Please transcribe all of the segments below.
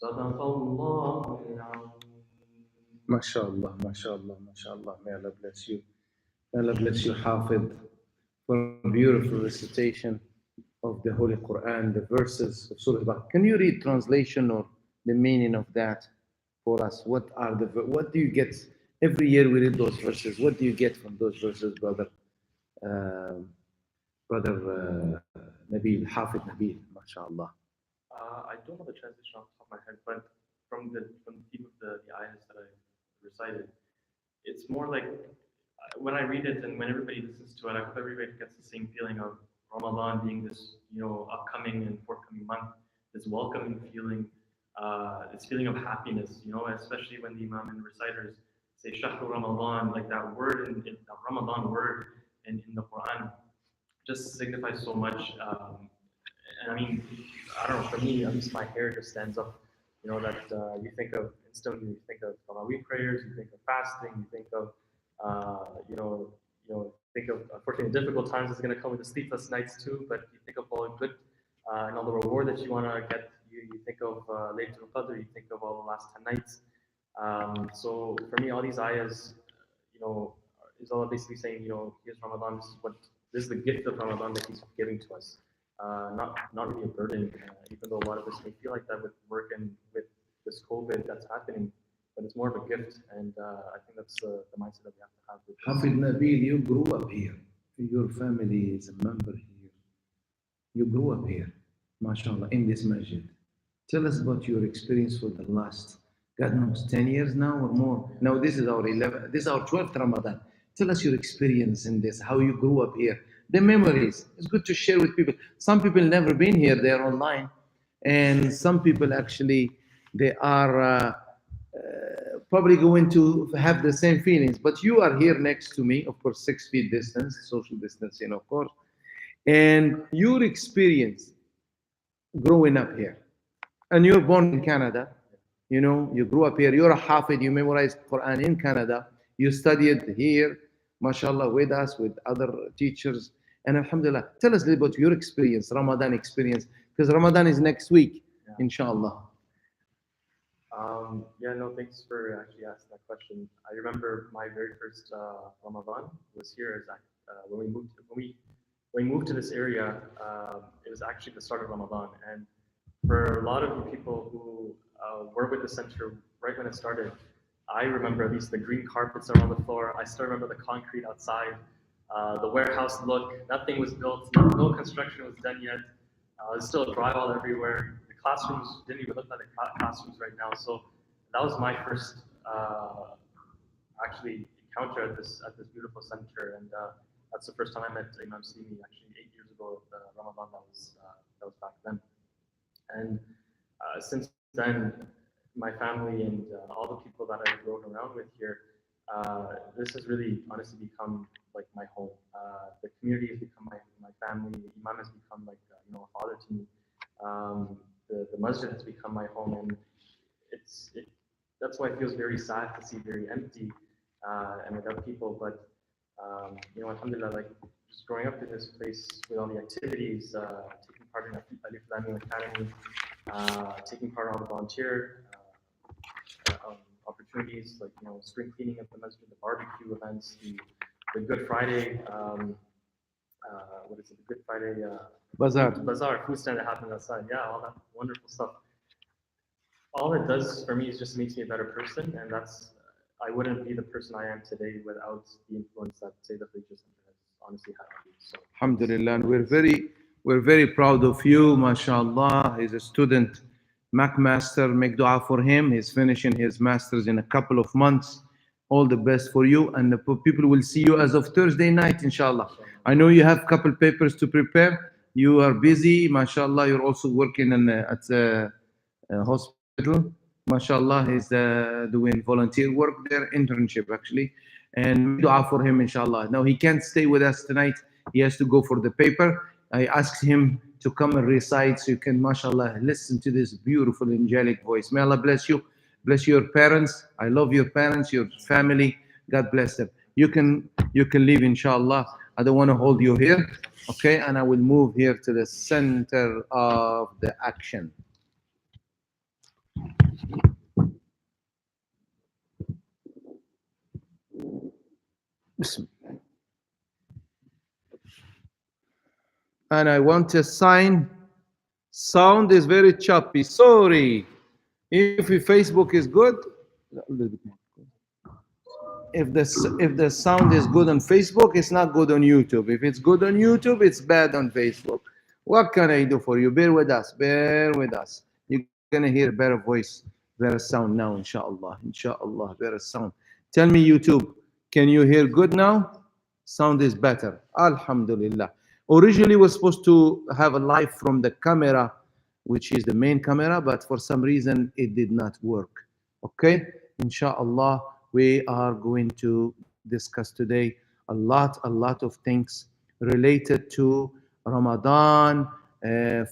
صدق الله العظيم. MashaAllah, MashaAllah, MashaAllah. May Allah bless you. May Allah bless you, Hafid, for a beautiful recitation of the Holy Quran, the verses of Surah Al-Baqarah. Can you read translation or the meaning of that for us? What do you get? Every year we read those verses. What do you get from those verses, brother? Brother Nabil, Hafid Nabil, MashaAllah. I don't know the translation off the top of my head, but from the theme of the ayahs that I recited, it's more like when I read it and when everybody listens to it, I hope everybody gets the same feeling of Ramadan being this, upcoming and forthcoming month, this welcoming feeling, this feeling of happiness, especially when the Imam and the reciters say Shahru Ramadan, like that word, that Ramadan word in the Quran just signifies so much. And I mean, I don't know, for me, at least my hair just stands up. That you think of instantly, you think of Tarawih prayers, you think of fasting, you think of, unfortunately, difficult times is going to come with the sleepless nights too, but you think of all the good and all the reward that you want to get. You think of Laylatul Qadr, you think of all the last 10 nights. So for me, all these ayahs, is all basically saying, here's Ramadan, this is the gift of Ramadan that he's giving to us. Not really a burden, even though a lot of us may feel like that with work and with this COVID that's happening, but it's more of a gift, and I think that's the mindset that we have to have. Hafid Nabil, you grew up here. Your family is a member here. You grew up here, mashallah, in this masjid. Tell us about your experience for the last, God knows, 10 years now or more. Now this is our 12th Ramadan. Tell us your experience in this, how you grew up here. The memories. It's good to share with people. Some people never been here, they're online. And some people actually, they are probably going to have the same feelings. But you are here next to me, of course, 6 feet distance, social distancing, of course. And your experience growing up here. And you're born in Canada. You grew up here. You're a Hafid. You memorized Quran in Canada. You studied here, mashallah, with us, with other teachers. And alhamdulillah, tell us a little about your experience, Ramadan experience, because Ramadan is next week, inshallah. Thanks for actually asking that question. I remember my very first Ramadan was here. When we moved to this area, it was actually the start of Ramadan. And for a lot of you people who were with the center right when it started, I remember at least the green carpets are on the floor. I still remember the concrete outside. The warehouse look, nothing was built, no construction was done yet. There's still drywall everywhere. The classrooms didn't even look like the classrooms right now. So that was my first actually encounter at this beautiful center, and that's the first time I met Imam Simi actually 8 years ago at Ramadan. That was back then, and since then, my family and all the people that I've grown around with here, this has really honestly become like my home. The community has become my family. Imam has become like a father to me. The masjid has become my home, and that's why it feels very sad to see very empty and without people. But alhamdulillah, like just growing up in this place with all the activities, taking part in Alif Lam Academy, taking part on volunteer opportunities like spring cleaning of the masjid, the barbecue events, the Good Friday, what is it? The Good Friday bazaar, food stand that happens outside. Yeah, all that wonderful stuff. All it does for me is just makes me a better person, and I wouldn't be the person I am today without the influence that Sayyid Khadija Center has honestly had on me. So, alhamdulillah, and we're very proud of you, mashallah. He's a student, Mac Master. Make dua for him. He's finishing his masters in a couple of months. All the best for you, and the people will see you as of Thursday night, inshallah. I know you have a couple papers to prepare. You are busy, mashallah. You're also working at a hospital. Mashallah, he's doing volunteer work there, internship actually. And dua for him, inshallah. Now he can't stay with us tonight. He has to go for the paper. I asked him to come and recite so you can, mashallah, listen to this beautiful angelic voice. May Allah bless you. Bless your parents. I love your parents, your family. God bless them. You can leave, inshallah. I don't want to hold you here. Okay, and I will move here to the center of the action. Bismillah. And I want a sign. Sound is very choppy. Sorry. If your Facebook is good, a little bit more. If the sound is good on Facebook, it's not good on YouTube. If it's good on YouTube, it's bad on Facebook. What can I do for you? Bear with us. Bear with us. You're gonna hear better voice, better sound now, inshallah. Inshallah, better sound. Tell me, YouTube, can you hear good now? Sound is better. Alhamdulillah. Originally, we're supposed to have a live from the camera, which is the main camera, but for some reason it did not work. Okay? Inshallah, we are going to discuss today a lot of things related to Ramadan,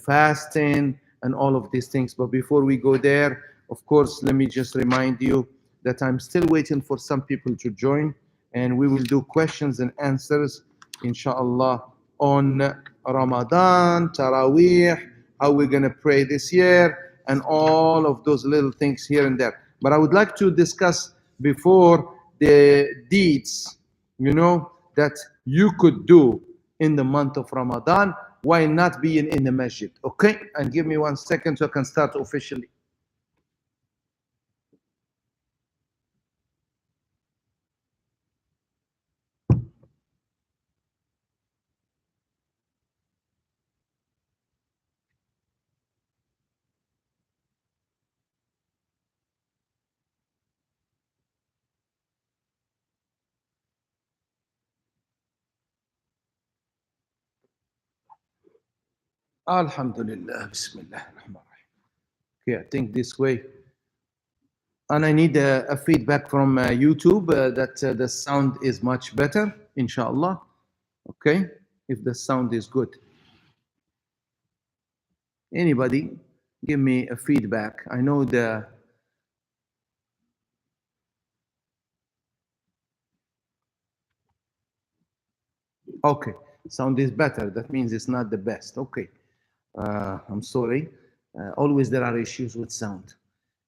fasting, and all of these things. But before we go there, of course, let me just remind you that I'm still waiting for some people to join, and we will do questions and answers, inshallah, on Ramadan, Taraweeh, how we're going to pray this year, and all of those little things here and there. But I would like to discuss before the deeds, that you could do in the month of Ramadan. Why not being in the masjid? Okay? And give me 1 second so I can start officially. Alhamdulillah, Bismillah. Okay, I think this way. And I need a feedback from YouTube that the sound is much better, inshallah. Okay, if the sound is good. Anybody, give me a feedback. I know the... Okay, sound is better. That means it's not the best. Okay, I'm sorry. Always there are issues with sound.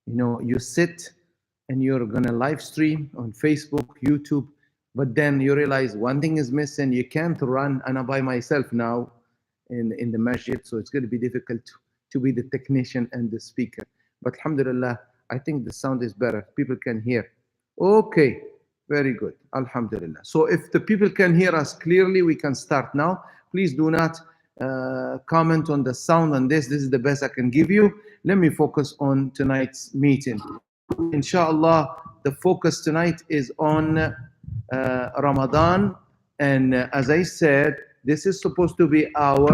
You sit and you're gonna live stream on Facebook, YouTube, but then you realize one thing is missing. You can't run, and I'm by myself now in the masjid, so it's going to be difficult to be the technician and the speaker. But alhamdulillah, I think the sound is better. People can hear. Okay, very good. Alhamdulillah. So if the people can hear us clearly, we can start now. Please do not comment on the sound on this. This is the best I can give you. Let me focus on tonight's meeting. Inshallah, the focus tonight is on Ramadan. And as I said, this is supposed to be our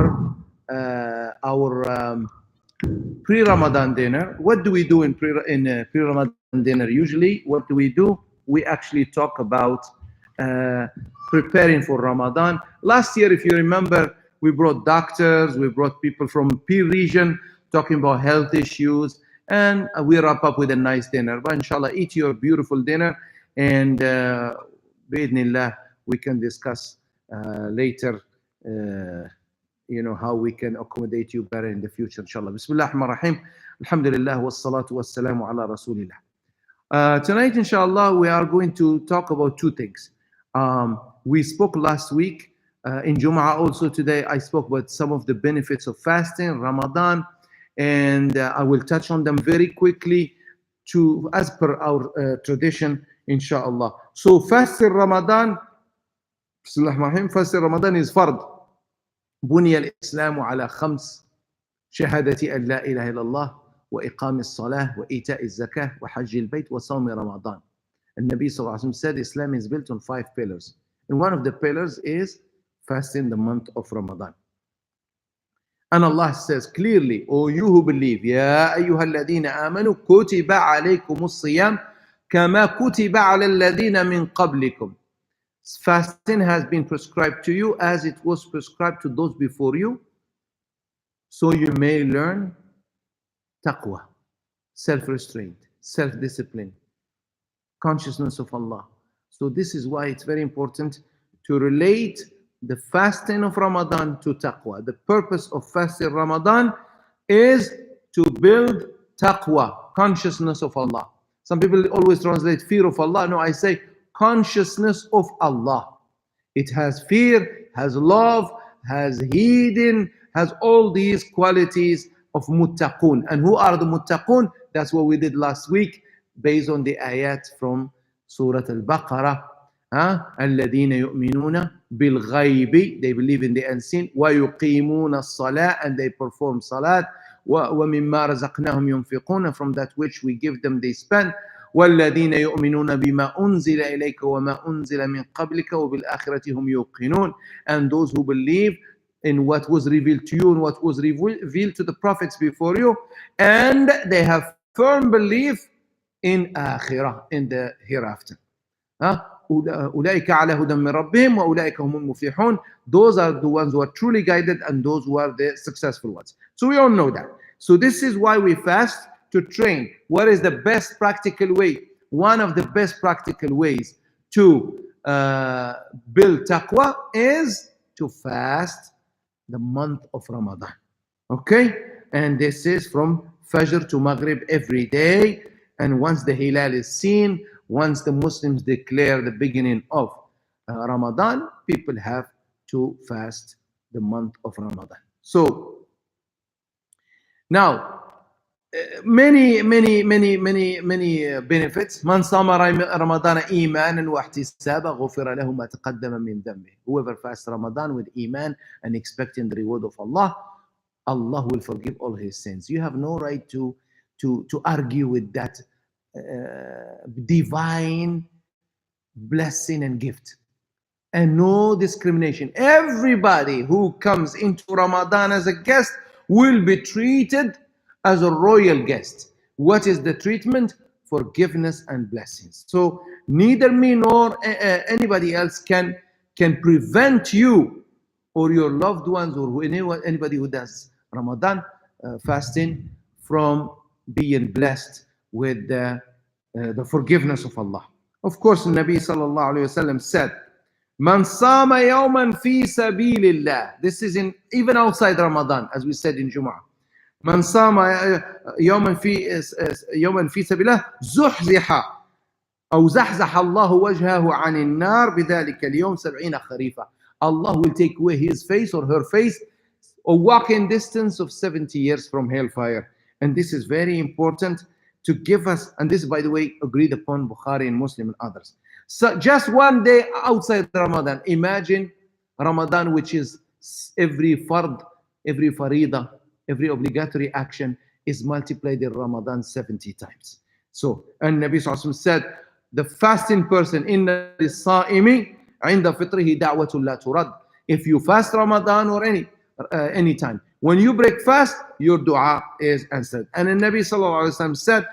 pre-Ramadan dinner. What do we do in pre-Ramadan dinner? Usually, what do? We actually talk about preparing for Ramadan. Last year, if you remember, we brought doctors, we brought people from Peer region talking about health issues, and we wrap up with a nice dinner. But inshallah, eat your beautiful dinner, and bi'idhnillah, we can discuss later how we can accommodate you better in the future, inshallah. Bismillah ar-Rahman ar-Rahim. Alhamdulillah wa salatu wa salamu ala Rasulillah. Tonight, inshallah, we are going to talk about two things. We spoke last week in Jum'ah. Also today, I spoke about some of the benefits of fasting, Ramadan, and I will touch on them very quickly as per our tradition, inshallah. So fasting Ramadan, Bismillah ar-Rahman ar-Rahim, fasting Ramadan is fard. بني الإسلام على 5: شهادة أن لا إله إلا الله وإقام الصلاة وإيتاء الزكاة وحج البيت وصوم رمضان. النبي صلى الله عليه وسلم said Islam is built on 5 pillars. And one of the pillars is fasting the month of Ramadan. And Allah says clearly, O you who believe, يا أيها الذين آمنوا كتب عليكم الصيام كما كتب على الذين من قبلكم. Fasting has been prescribed to you as it was prescribed to those before you, so you may learn taqwa, self-restraint, self-discipline, consciousness of Allah. So this is why it's very important to relate the fasting of Ramadan to taqwa. The purpose of fasting Ramadan is to build taqwa, consciousness of Allah. Some people always translate fear of Allah. No, I say consciousness of Allah. It has fear, has love, has heeding, has all these qualities of muttaqun. And who are the muttaqun? That's what we did last week based on the ayat from Surah Al-Baqarah. الذين يؤمنون بالغيب, they believe in the unseen, ويقيمون الصلاة, and they perform salat, ومما رزقناهم ينفقون, and from that which we give them they spend, والذين يؤمنون بما أنزل إليك وما أنزل من قبلك وبالآخرة هم يوقنون, and those who believe in what was revealed to you and what was revealed to the prophets before you, and they have firm belief in akhirah, in the hereafter. أولئك على هدى من ربهم وأولئك هم المفلحون. Those are the ones who are truly guided and those who are the successful ones. So we all know that. So this is why we fast, to train. What is the best practical way? One of the best practical ways to build taqwa is to fast the month of Ramadan. Okay? And this is from Fajr to Maghrib every day. And once the Hilal is seen, once the Muslims declare the beginning of Ramadan, people have to fast the month of Ramadan. So now, many benefits. من صام رمضان إيمانا واحتسابا غفر له ما تقدم من ذنبه. Whoever fasts Ramadan with iman and expecting the reward of Allah, Allah will forgive all his sins. You have no right to argue with that divine blessing and gift. And no discrimination. Everybody who comes into Ramadan as a guest will be treated as a royal guest. What is the treatment? Forgiveness and blessings. So neither me nor anybody else can prevent you or your loved ones or anybody who does Ramadan fasting from being blessed with the forgiveness of Allah. Of course, the Nabi sallallahu alayhi wasallam said, Man sama yawman fi sabilillah. This is even outside Ramadan, as we said in Jumu'ah. Man sama yawman fi sabilillah zuhziha أو زحزح الله وجهه عن النار بذلك اليوم 70 خريفا. Allah will take away his face or her face a walking distance of 70 years from hellfire. And this is very important to give us, and this, by the way, agreed upon Bukhari and Muslim and others. So just one day outside Ramadan, imagine Ramadan, which is every fard, every farida, every obligatory action is multiplied in Ramadan 70 times. So, and Nabi Sallallahu Alaihi Wasallam said, the fasting person, inna lis-sa'imi inda fitrihi da'watun la turad. If you fast Ramadan or any time, when you break fast, your dua is answered. And the Nabi Sallallahu Alaihi Wasallam said,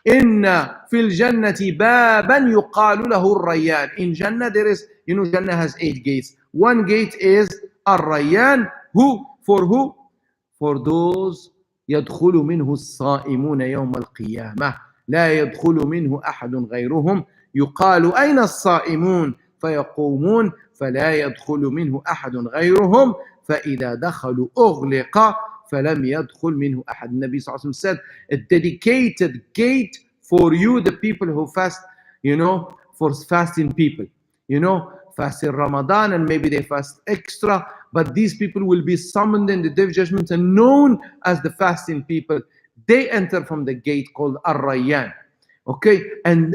Inna fil jannati baban yuqalu lahu ar-rayyan. In Jannah there is, Jannah has 8 gates. One gate is ar-rayyan. Who? For those يدخل منه الصائمون يوم القيامة لا يدخل منه أحد غيرهم يقال أين الصائمون فيقومون فلا يدخل منه أحد غيرهم فإذا دخلوا أغلق فلم يدخل منه أحد. النبي صلى الله عليه وسلم said, a dedicated gate for you, the people who fast, for fasting people, fasting Ramadan, and maybe they fast extra, but these people will be summoned in the day of judgment and known as the fasting people. They enter from the gate called Ar-Rayyan. Okay, and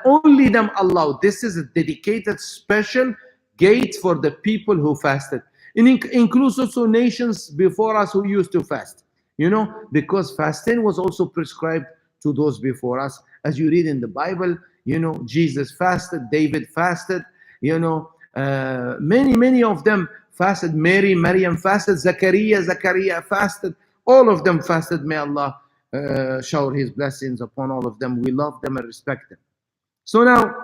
only them allowed. This is a dedicated special gate for the people who fasted. It includes also nations before us who used to fast, because fasting was also prescribed to those before us. As you read in the Bible, Jesus fasted, David fasted, many of them fasted. Maryam fasted, Zachariah fasted. All of them fasted. May Allah shower his blessings upon all of them. We love them and respect them. So now,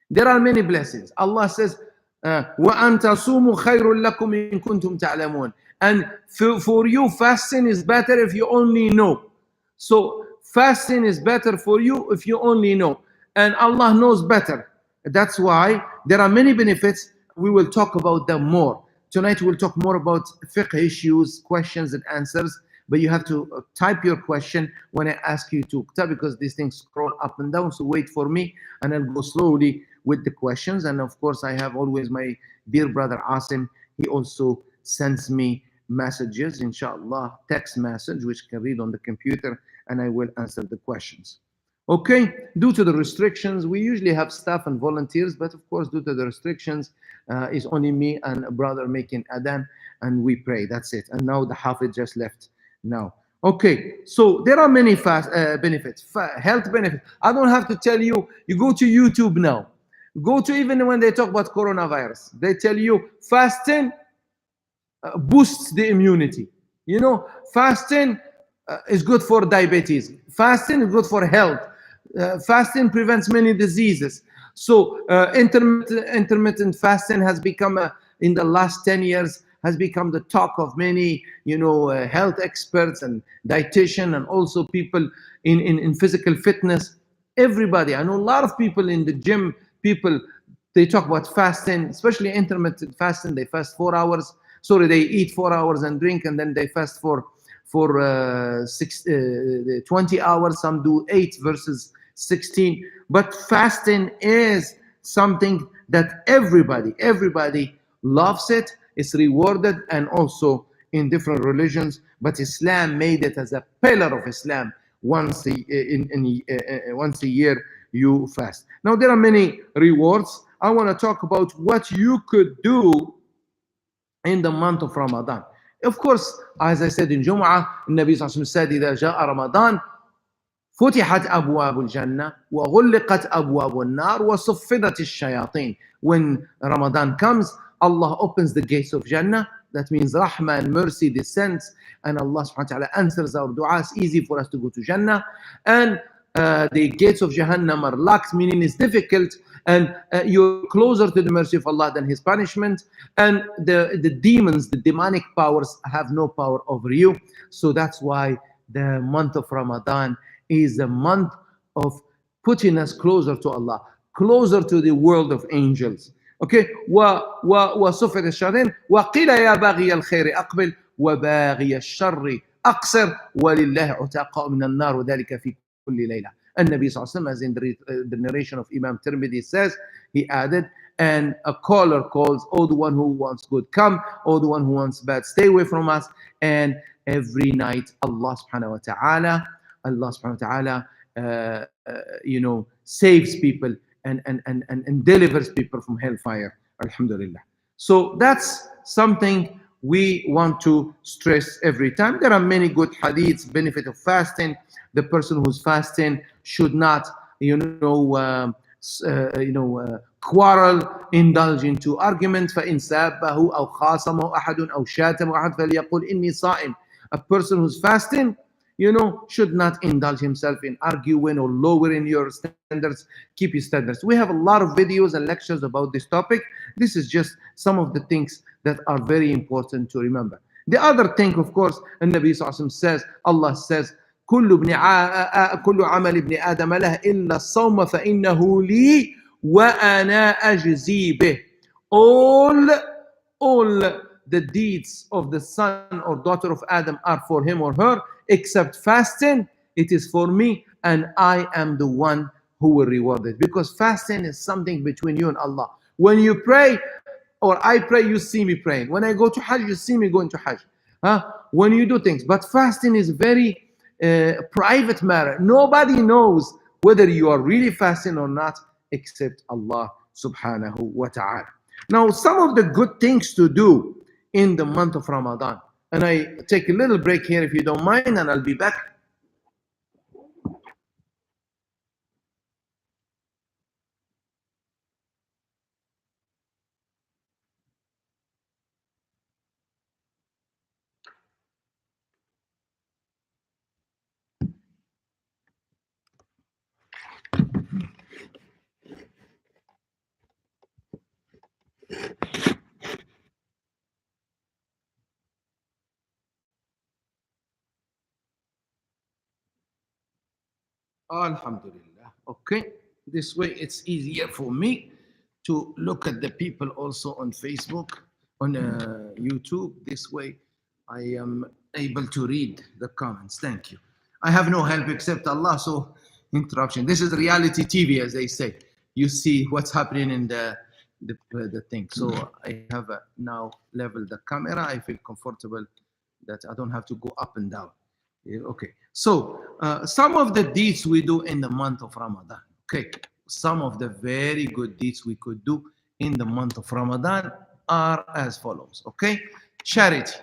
there are many blessings. Allah says, وَأَن تَصُومُوا خَيْرٌ لَكُمْ إِن كُنتُمْ تَعْلَمُونَ. And for you, fasting is better if you only know. So fasting is better for you if you only know. And Allah knows better. That's why there are many benefits. We will talk about them more. Tonight we'll talk more about fiqh issues, questions and answers. But you have to type your question when I ask you to, because these things scroll up and down. So wait for me and I'll go slowly with the questions. And of course, I have always my dear brother Asim. He also sends me messages, inshallah, text message, which I can read on the computer, and I will answer the questions. Okay, due to the restrictions, we usually have staff and volunteers, but of course, due to the restrictions, it's only me and a brother making adhan, and we pray. That's it. And now the Hafid just left now. Okay, so there are many fast benefits, health benefits. I don't have to tell you. You go to YouTube now. Go to, even when they talk about coronavirus, they tell you fasting boosts the immunity. You know, fasting is good for diabetes. Fasting is good for health. Fasting prevents many diseases. So intermittent fasting has become, in the last 10 years, has become the talk of many, health experts and dietitian, and also people in physical fitness. Everybody, I know a lot of people in the gym, people, they talk about fasting, especially intermittent fasting. They fast 4 hours. Sorry, they eat 4 hours and drink, and then they fast for 20 hours. Some do 8 versus 16. But fasting is something that everybody loves it. It's rewarded, and also in different religions. But Islam made it as a pillar of Islam. Once a year you fast. Now there are many rewards. I want to talk about what you could do in the month of Ramadan. Of course, as I said in Jum'ah, Nabi Sallallahu Alaihi Wasallam said, إذا جاء رمضان فتحت أبواب الجنة وغلقت أبواب النار وصفدت الشياطين. When Ramadan comes, Allah opens the gates of Jannah. That means Rahmah and mercy descends, and Allah subhanahu wa ta'ala answers our dua. It's easy for us to go to Jannah. And the gates of Jahannam are locked, meaning it's difficult, and you're closer to the mercy of Allah than His punishment. And the demons, the demonic powers, have no power over you. So that's why the month of Ramadan is a month of putting us closer to Allah, closer to the world of angels. Okay, وصفت الشياطين وقيل يا باغي الخير أقبل وباغي الشر أقصر ولله عتاقاء من النار وذلك في كل ليلة. And Nabi Sallallahu Alaihi Wasallam, as in the narration of Imam Tirmidhi says, he added, and a caller calls, oh, the one who wants good, come, oh, the one who wants bad, stay away from us. And every night Allah subhanahu wa ta'ala saves people and delivers people from hellfire. Alhamdulillah. So that's something we want to stress every time. There are many good hadiths, benefit of fasting. The person who's fasting should not, quarrel, indulge into arguments. فإن سابه أو خاصمه أحد أو شاتمه أحد فليقل إني صائم. A person who's fasting, should not indulge himself in arguing or lowering your standards. Keep your standards. We have a lot of videos and lectures about this topic. This is just some of the things that are very important to remember. The other thing, of course, and Nabi Sallallahu Alaihi Wasallam says, Allah says, كل عمل ابن آدم له إلا الصوم فإنه لي وأنا أجزي به. All the deeds of the son or daughter of Adam are for him or her, except fasting. It is for me, and I am the one who will reward it. Because fasting is something between you and Allah. When you pray, or I pray, you see me praying. When I go to Hajj, you see me going to Hajj. When you do things. But fasting is very private matter. Nobody knows whether you are really fasting or not, except Allah subhanahu wa ta'ala. Now, some of the good things to do in the month of Ramadan. And I take a little break here if you don't mind, and I'll be back. Alhamdulillah. Okay, this way it's easier for me to look at the people also on Facebook, on YouTube. This way I am able to read the comments. Thank you. I have no help except Allah, so interruption. This is reality TV, as they say. you see what's happening in the thing. So I have now leveled the camera. I feel comfortable that I don't have to go up and down. Yeah, okay. So some of the deeds we do in the month of Ramadan. Okay. Some of the very good deeds we could do in the month of Ramadan are as follows. Okay. Charity.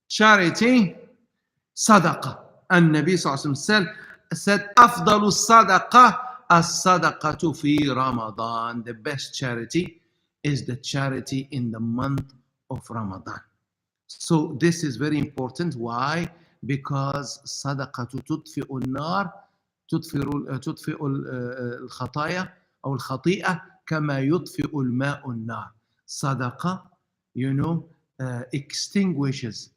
Charity, sadaqah. And Nabi Sallallahu said, أفضل الصدقة الصدقة في Ramadan. The best charity is the charity in the month of Ramadan. So this is very important. Why? Because صدقة تطفئ النار تطفئ الخطايا أو الخطيئة كما يطفئ الماء النار. صدقة, extinguishes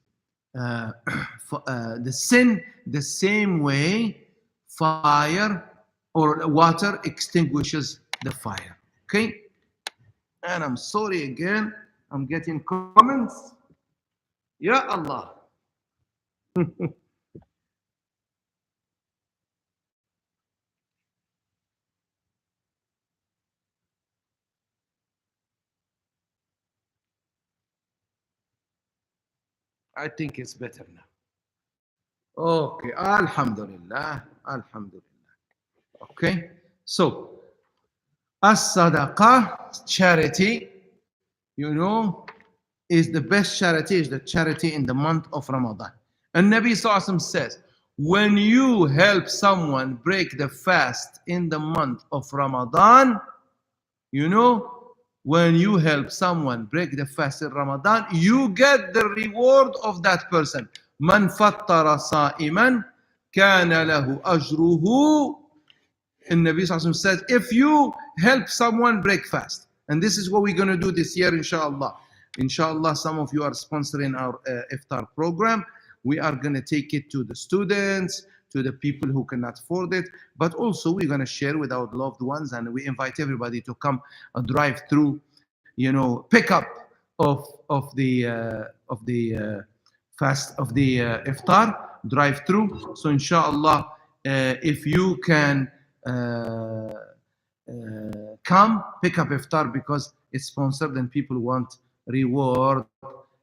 the sin the same way fire or water extinguishes the fire. Okay? And I'm sorry again, I'm getting comments. Ya Allah. I think it's better now. Okay, Alhamdulillah, Alhamdulillah. Okay, so as-sadaqah, charity, is the best charity, is the charity in the month of Ramadan. And Nabi Sallallahu Alaihi Wasallam says, when you help someone break the fast in the month of Ramadan, when you help someone break the fast in Ramadan, you get the reward of that person. Man fattara sa'iman kana lahu ajruhu. And Nabi Sallallahu Alaihi Wasallam says, if you help someone break fast, and this is what we're going to do this year, inshallah. Inshallah, some of you are sponsoring our iftar program. We are going to take it to the students, to the people who cannot afford it, but also we're going to share with our loved ones, and we invite everybody to come drive through, pick up of the fast of the iftar, drive through. So inshallah, if you can come pick up iftar because it's sponsored and people want reward,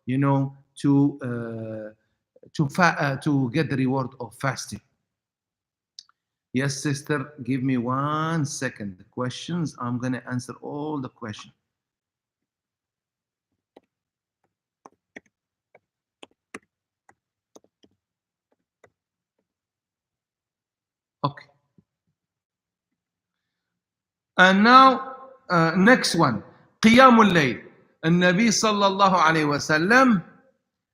to get the reward of fasting. Yes, sister, give me 1 second. The questions, I'm going to answer all the questions. Okay. And now, next one. قيام الليل. النبي صلى الله عليه وسلم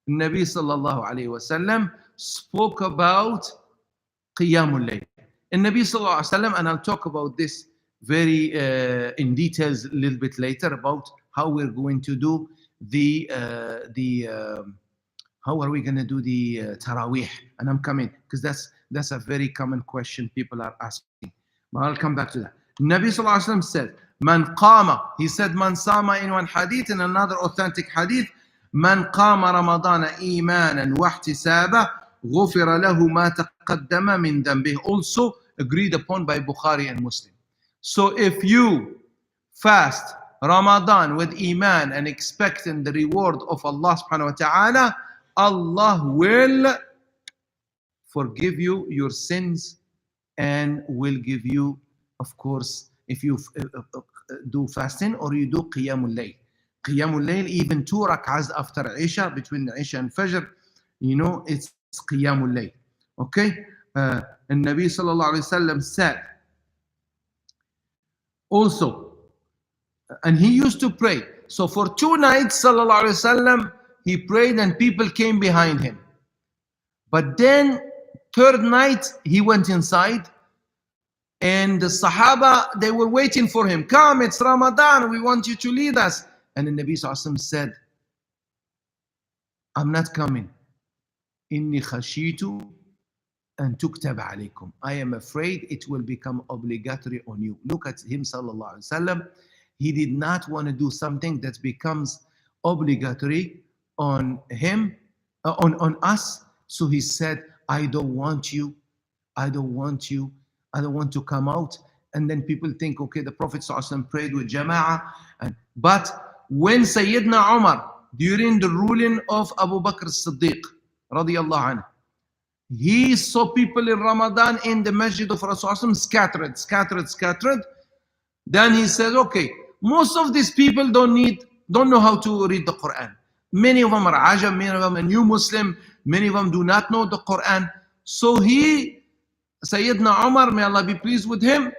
Nabi sallallahu alayhi wasallam spoke about Qiyamul Layl. And Nabi sallallahu alayhi wasallam, and I'll talk about this very in details a little bit later about how we're going to do how are we going to do the Taraweeh? And I'm coming because that's a very common question people are asking. But I'll come back to that. Nabi sallallahu alayhi wasallam said, "Man qama." He said, "Man sama" in one hadith, in another authentic hadith. من قام رمضان إيمانا واحتسابا غفر له ما تقدم من ذنبه. Also agreed upon by Bukhari and Muslim. So if you fast Ramadan with Iman and expecting the reward of Allah subhanahu wa ta'ala, Allah will forgive you your sins and will give you, of course, if you do fasting or you do Qiyamul Layl. Qiyamul Layl, even 2 rak'ahs after Isha, between Isha and Fajr, it's Qiyamul Layl. Okay? And Nabi sallallahu alayhi wasallam said, also, and he used to pray. So for 2 nights, sallallahu alayhi wasallam, he prayed and people came behind him. But then, 3rd night, he went inside. And the Sahaba, they were waiting for him. Come, it's Ramadan, we want you to lead us. And the Nabi Sallallahu Alaihi Wasallam said, I'm not coming. Inni khashitu an tuktab alaykum. I am afraid it will become obligatory on you. Look at him, Sallallahu Alaihi Wasallam. He did not want to do something that becomes obligatory on him, on us. So he said, I don't want to come out And then people think, okay, the Prophet ﷺ prayed with Jama'ah. But when Sayyidina Umar, during the ruling of Abu Bakr as-Siddiq, radiallahu anhu, he saw people in Ramadan in the masjid of Rasulullah scattered. Then he said, okay, most of these people don't know how to read the Quran. Many of them are Ajam, many of them are new Muslim, many of them do not know the Quran. So Sayyidina Umar, may Allah be pleased with him,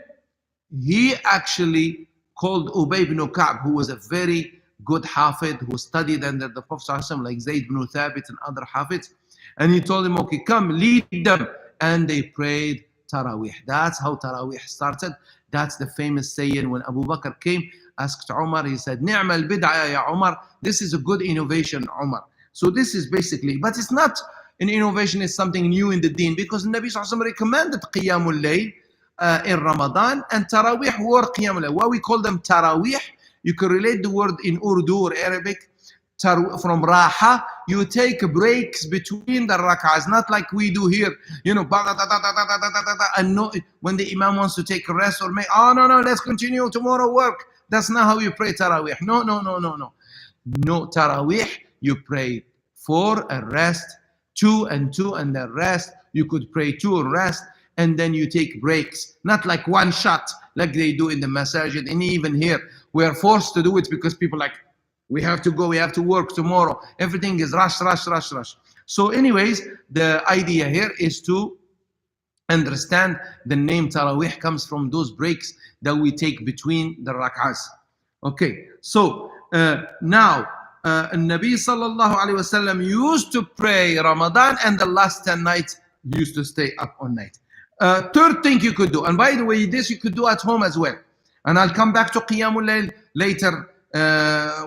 he actually called Ubay ibn Ka'b, who was a very good Hafid, who studied under the Prophet ﷺ, like Zayd ibn Thabit and other Hafids. And he told him, okay, come, lead them. And they prayed Taraweeh. That's how Taraweeh started. That's the famous saying when Abu Bakr came, asked Umar, he said, Ni'mal bid'ah ya Umar. This is a good innovation, Umar. So this is basically, but it's not an innovation, it's something new in the deen, because the Nabi ﷺ recommended Qiyamul Layl in Ramadan, and Taraweeh were Qiyamul Layl. Why we call them Taraweeh? You can relate the word in Urdu or Arabic from Raha. You take breaks between the rak'ahs, not like we do here, you know, and no, when the Imam wants to take a rest or no, let's continue tomorrow work. That's not how you pray Taraweeh. No. No, Taraweeh, you pray 4 and rest, 2 and 2 and then rest. You could pray 2 and rest, and then you take breaks, not like one shot like they do in the masajid. And even here, we are forced to do it because people like, we have to go, we have to work tomorrow. Everything is rush. So anyways, the idea here is to understand the name Taraweeh comes from those breaks that we take between the rak'ahs. Okay, so now Nabi sallallahu alayhi wasallam used to pray Ramadan, and the last 10 nights used to stay up all night. Third thing you could do, and by the way, this you could do at home as well. And I'll come back to Qiyamul Layl later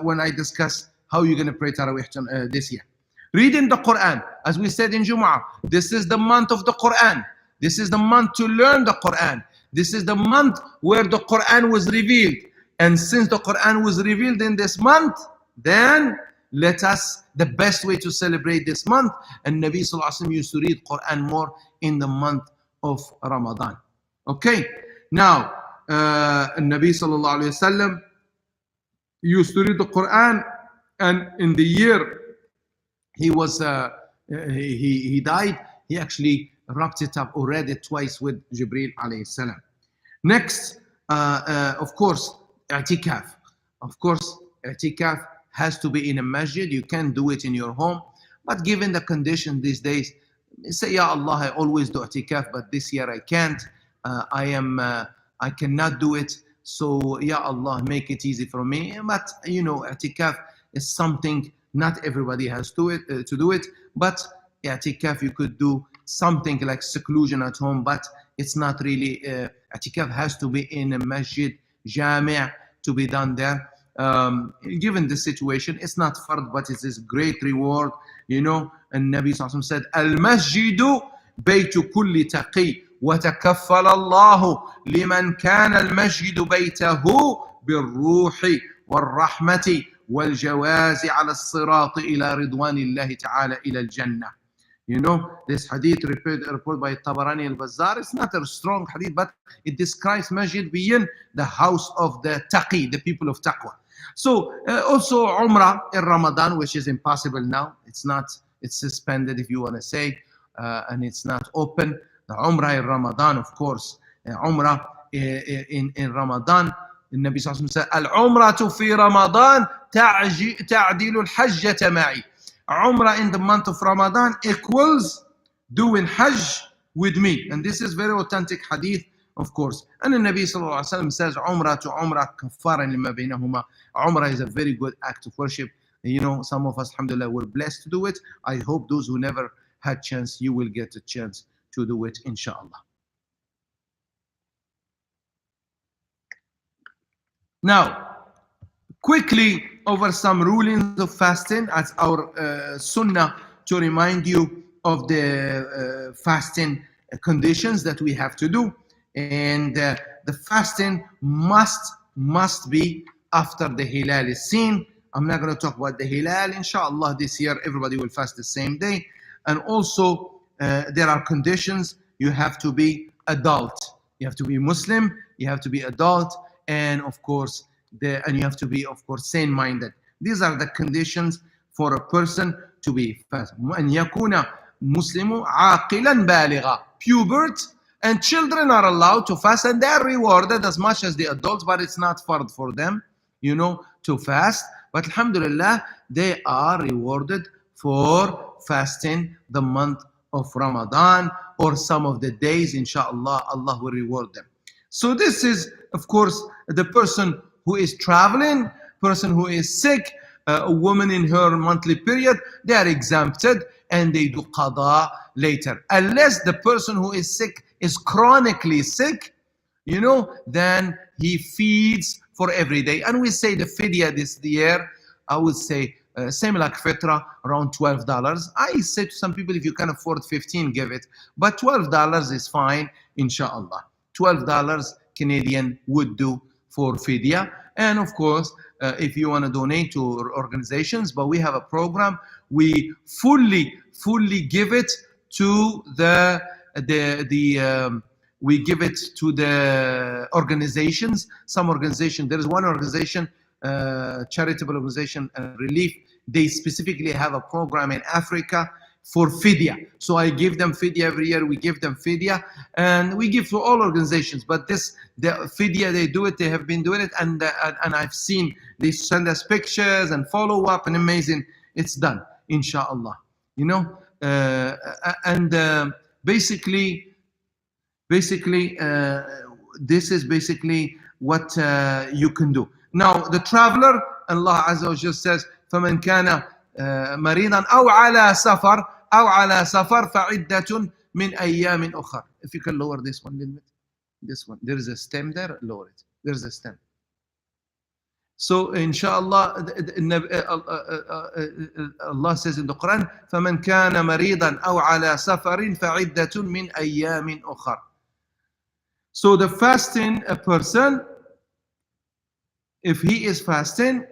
when I discuss how you're going to pray Taraweeh this year. Reading the Quran, as we said in Jumu'ah, this is the month of the Quran. This is the month to learn the Quran. This is the month where the Quran was revealed. And since the Quran was revealed in this month, then the best way to celebrate this month, and Nabi Sallallahu Alaihi Wasallam used to read Quran more in the month of Ramadan. Okay, now Nabi Sallallahu Alaihi Wasallam used to read the Quran, and in the year he died, he actually wrapped it up or read it twice with Jibreel alayhi salam. Next, of course, i'tikaf. Of course, i'tikaf has to be in a masjid. You can't do it in your home. But given the condition these days, say, Ya Allah, I always do i'tikaf, but this year I can't. I cannot do it. So, Ya Allah, make it easy for me. But, you know, i'tikaf is something not everybody has to do it. But i'tikaf, you could do something like seclusion at home, but it's not really, i'tikaf has to be in a masjid, jami' to be done there. Given the situation, it's not fard, but it is great reward, you know. And Nabi Sallallahu Alaihi Wasallam said, Al-masjidu baytu kulli taqi wa takaffala Allahu liman kana al-masjidu baytahu bil-ruhi wal-rahmati wal-jawazi ala as-sirati ila ridwanillahi ta'ala ila al-jannah. You know, this hadith reported by Tabarani al-Bazzar, it's not a strong hadith, but it describes masjid being the house of the taqi, the people of taqwa. So also Umrah in Ramadan, which is impossible now. It's suspended if you want to say, and it's not open. The Umrah in Ramadan, of course, Umrah in Ramadan, the Nabi Sallallahu Alaihi Wasallam said, Al-Umratu fi Ramadan ta'dilu al-hajjata ma'i. Umrah in the month of Ramadan equals doing Hajj with me. And this is very authentic hadith, of course. And the Nabi Sallallahu Alaihi Wasallam says, Umrah to Umrah kaffaran lima baynahuma. Umrah is a very good act of worship. You know, some of us, alhamdulillah, were blessed to do it. I hope those who never had chance, you will get a chance to do it, inshallah. Now, quickly over some rulings of fasting as our sunnah to remind you of the fasting conditions that we have to do. And the fasting must be after the hilal is seen. I'm not going to talk about the hilal. Inshallah, this year everybody will fast the same day. And also there are conditions. You have to be adult. You have to be Muslim, you have to be adult, and of course, and you have to be, of course, sane-minded. These are the conditions for a person to be fast. أن يكون مسلم عاقلا بالغا. Pubert and children are allowed to fast, and they are rewarded as much as the adults, but it's not fard for them, to fast. But alhamdulillah, they are rewarded for fasting the month of Ramadan or some of the days, inshallah, Allah will reward them. So this is, of course, the person who is traveling, person who is sick, a woman in her monthly period, they are exempted and they do qada later. Unless the person who is sick is chronically sick, then he feeds for every day. And we say the fidya this year, I would say, same like fitra, around $12. I say to some people, if you can afford 15, give it. But $12 is fine, inshallah. $12 Canadian would do for fidya. And of course, if you want to donate to organizations, but we have a program, we fully give it to we give it to the organizations. Some organization, there is one organization, charitable organization, Relief, they specifically have a program in Africa for fidya. So I give them fidya every year, we give them fidya, and we give to all organizations. But the fidya, they do it, they have been doing it, and I've seen, they send us pictures and follow up, and amazing, it's done, inshallah. Basically, this is basically what you can do. Now, the traveler, Allah Azza wa Jalla says, فَمَنْ كَانَ مَرِيضًا أَوْ عَلَى سَفَرٍ فَعِدَّةٌ مِنْ أَيَّامٍ أُخَرٍ. If you can lower this one a little bit. This one. There is a stem there. Lower it. There is a stem. So, inshallah, Allah says in the Quran, فَمَنْ كَانَ مَرِيضًا أَوْ عَلَى سَفَرٍ فَعِدَّةٌ مِنْ أَيَّامٍ أُخَرٍ. So the fasting, a person, if he is fasting,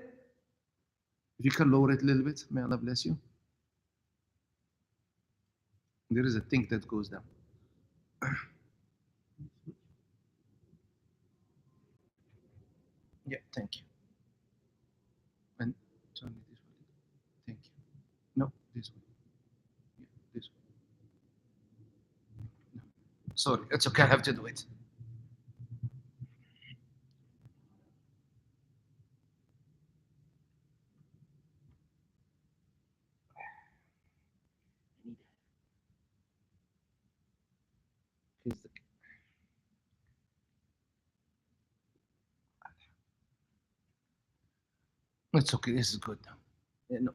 if you can lower it a little bit, may Allah bless you. There is a thing that goes down. Yeah, thank you. And turn it this way. Thank you. No, this one. Yeah, this one. No. Sorry, it's okay, I have to do it. It's okay, this is good now. Yeah, no.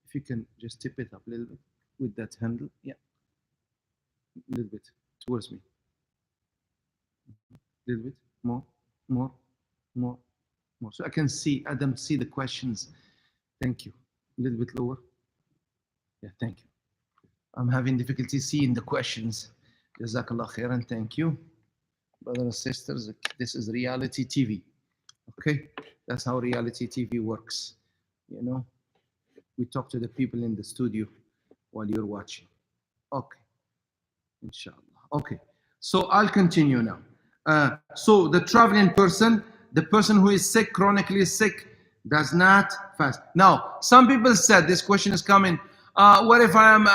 If you can just tip it up a little bit with that handle. Yeah. A little bit towards me. A little bit. More. So I can see, Adam, see the questions. Thank you. A little bit lower. Yeah, thank you. I'm having difficulty seeing the questions. Jazakallah khairan. Thank you. Brothers and sisters, this is reality TV. Okay? That's how reality TV works. We talk to the people in the studio while you're watching. Okay. Inshallah. Okay. So I'll continue now. So the traveling person, the person who is sick, chronically sick, does not fast. Now, some people said, this question is coming, what if I'm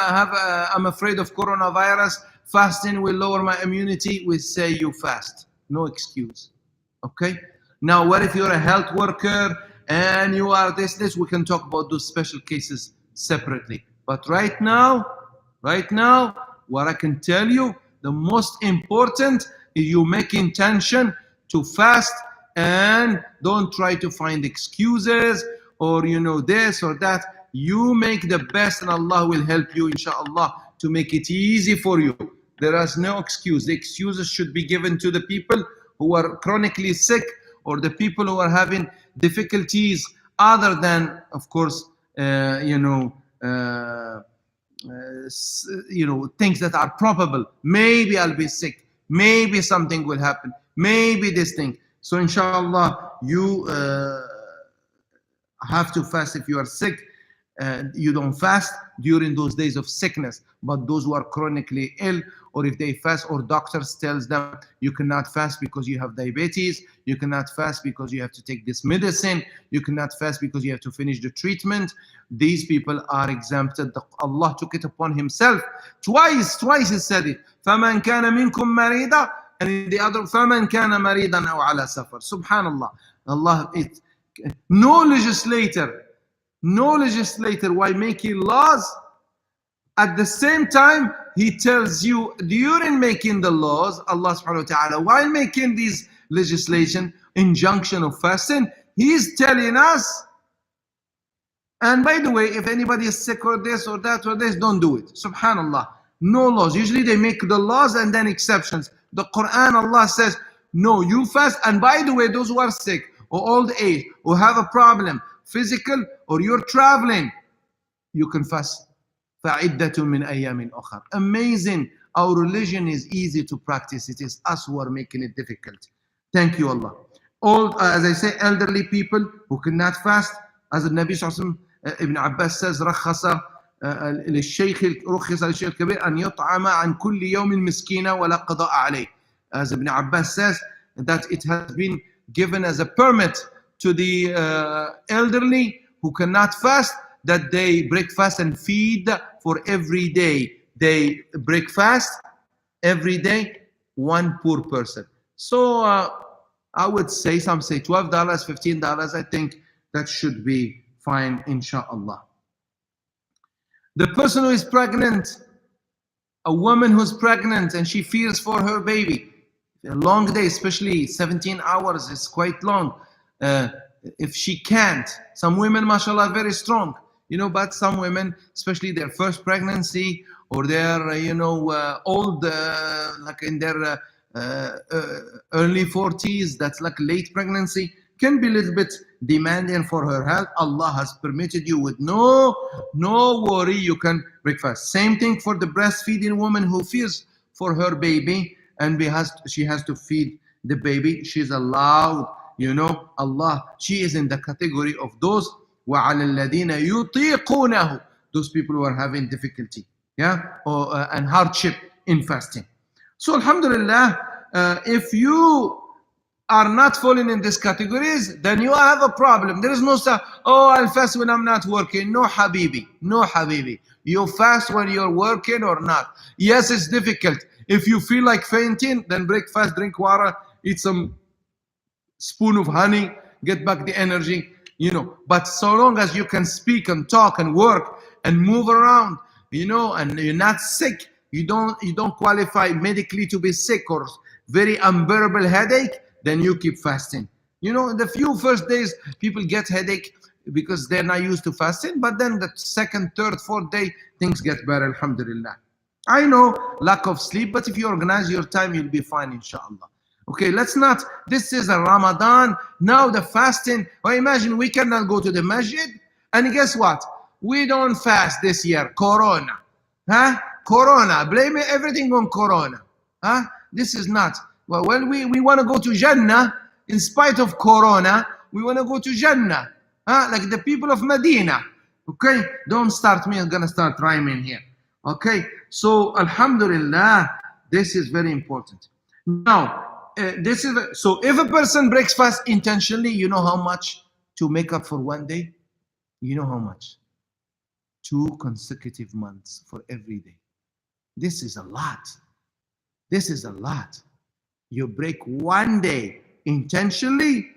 afraid of coronavirus? Fasting will lower my immunity. We say you fast. No excuse. Okay? Now, what if you're a health worker and you are this? We can talk about those special cases separately. But right now, what I can tell you, the most important is you make intention to fast and don't try to find excuses or this or that. You make the best and Allah will help you, inshallah, to make it easy for you. There is no excuse. The excuses should be given to the people who are chronically sick or the people who are having difficulties other than, of course, things that are probable. Maybe I'll be sick. Maybe something will happen. Maybe this thing. So inshallah, you have to fast if you are sick. you don't fast during those days of sickness. But those who are chronically ill, or if they fast, or doctors tells them you cannot fast because you have diabetes, you cannot fast because you have to take this medicine, you cannot fast because you have to finish the treatment, these people are exempted. Allah took it upon himself twice he said it. فَمَنْ كَانَ مِنْكُمْ مَرِيضًا, and in the other فَمَنْ كَانَ مَرِيضًا أَوْ عَلَى سَفَرٍ. Subhanallah. Allah, no legislator while making laws, at the same time he tells you during making the laws, Allah subhanahu wa ta'ala, while making these legislation, injunction of fasting, he's telling us, and by the way, if anybody is sick or this or that or this, don't do it. Subhanallah. No laws. Usually they make the laws and then exceptions. The Quran, Allah says, no, you fast. And by the way, those who are sick or old age or have a problem, physical, or you're traveling, you can fast. فَعِدَّةٌ مِّنْ أَيَّامٍ أُخَرٍ. Amazing. Our religion is easy to practice. It is us who are making it difficult. Thank you, Allah. All, as I say, elderly people who cannot fast, as the Nabi Sallallahu Ibn Abbas says, رخص للشيخ الكبير أن يطعم عن كل يوم مسكينا ولا قضاء عليه. As Ibn Abbas says, that it has been given as a permit to the elderly who cannot fast, that they break fast and feed for every day. They break fast every day, one poor person. So I would say, some say $12, $15. I think that should be fine, inshallah. The person who is pregnant, a woman who's pregnant and she fears for her baby, a long day, especially 17 hours is quite long. If she can't, some women, mashallah, are very strong, but some women, especially their first pregnancy or their, old, like in their early 40s, that's like late pregnancy, can be a little bit demanding for her health. Allah has permitted you with no worry, you can break fast. Same thing for the breastfeeding woman who fears for her baby and she has to feed the baby. She's allowed, Allah, she is in the category of those وَعَلَى الَّذِينَ يُطِيقُونَهُ, those people who are having difficulty, and hardship in fasting. So alhamdulillah, if you are not falling in these categories, then you have a problem. There is no say, I'll fast when I'm not working. No habibi. You fast when you're working or not. Yes, it's difficult. If you feel like fainting, then break fast, drink water, eat some spoon of honey, get back the energy, But so long as you can speak and talk and work and move around, and you're not sick, you don't qualify medically to be sick or very unbearable headache, then you keep fasting. The few first days people get headache because they're not used to fasting, but then the second, third, fourth day, things get better, alhamdulillah. I know lack of sleep, but if you organize your time, you'll be fine, inshallah. Okay, this is a Ramadan, now the fasting. Imagine we cannot go to the masjid, and guess what? We don't fast this year, Corona. Corona, blame everything on Corona. This is not. Well, we want to go to Jannah in spite of Corona. We want to go to Jannah, like the people of Medina. Okay, don't start me. I'm gonna start rhyming here. Okay, so alhamdulillah, this is very important. Now, so if a person breaks fast intentionally, you know how much to make up for one day? You know how much? 2 consecutive months for every day. This is a lot. This is a lot. You break one day intentionally,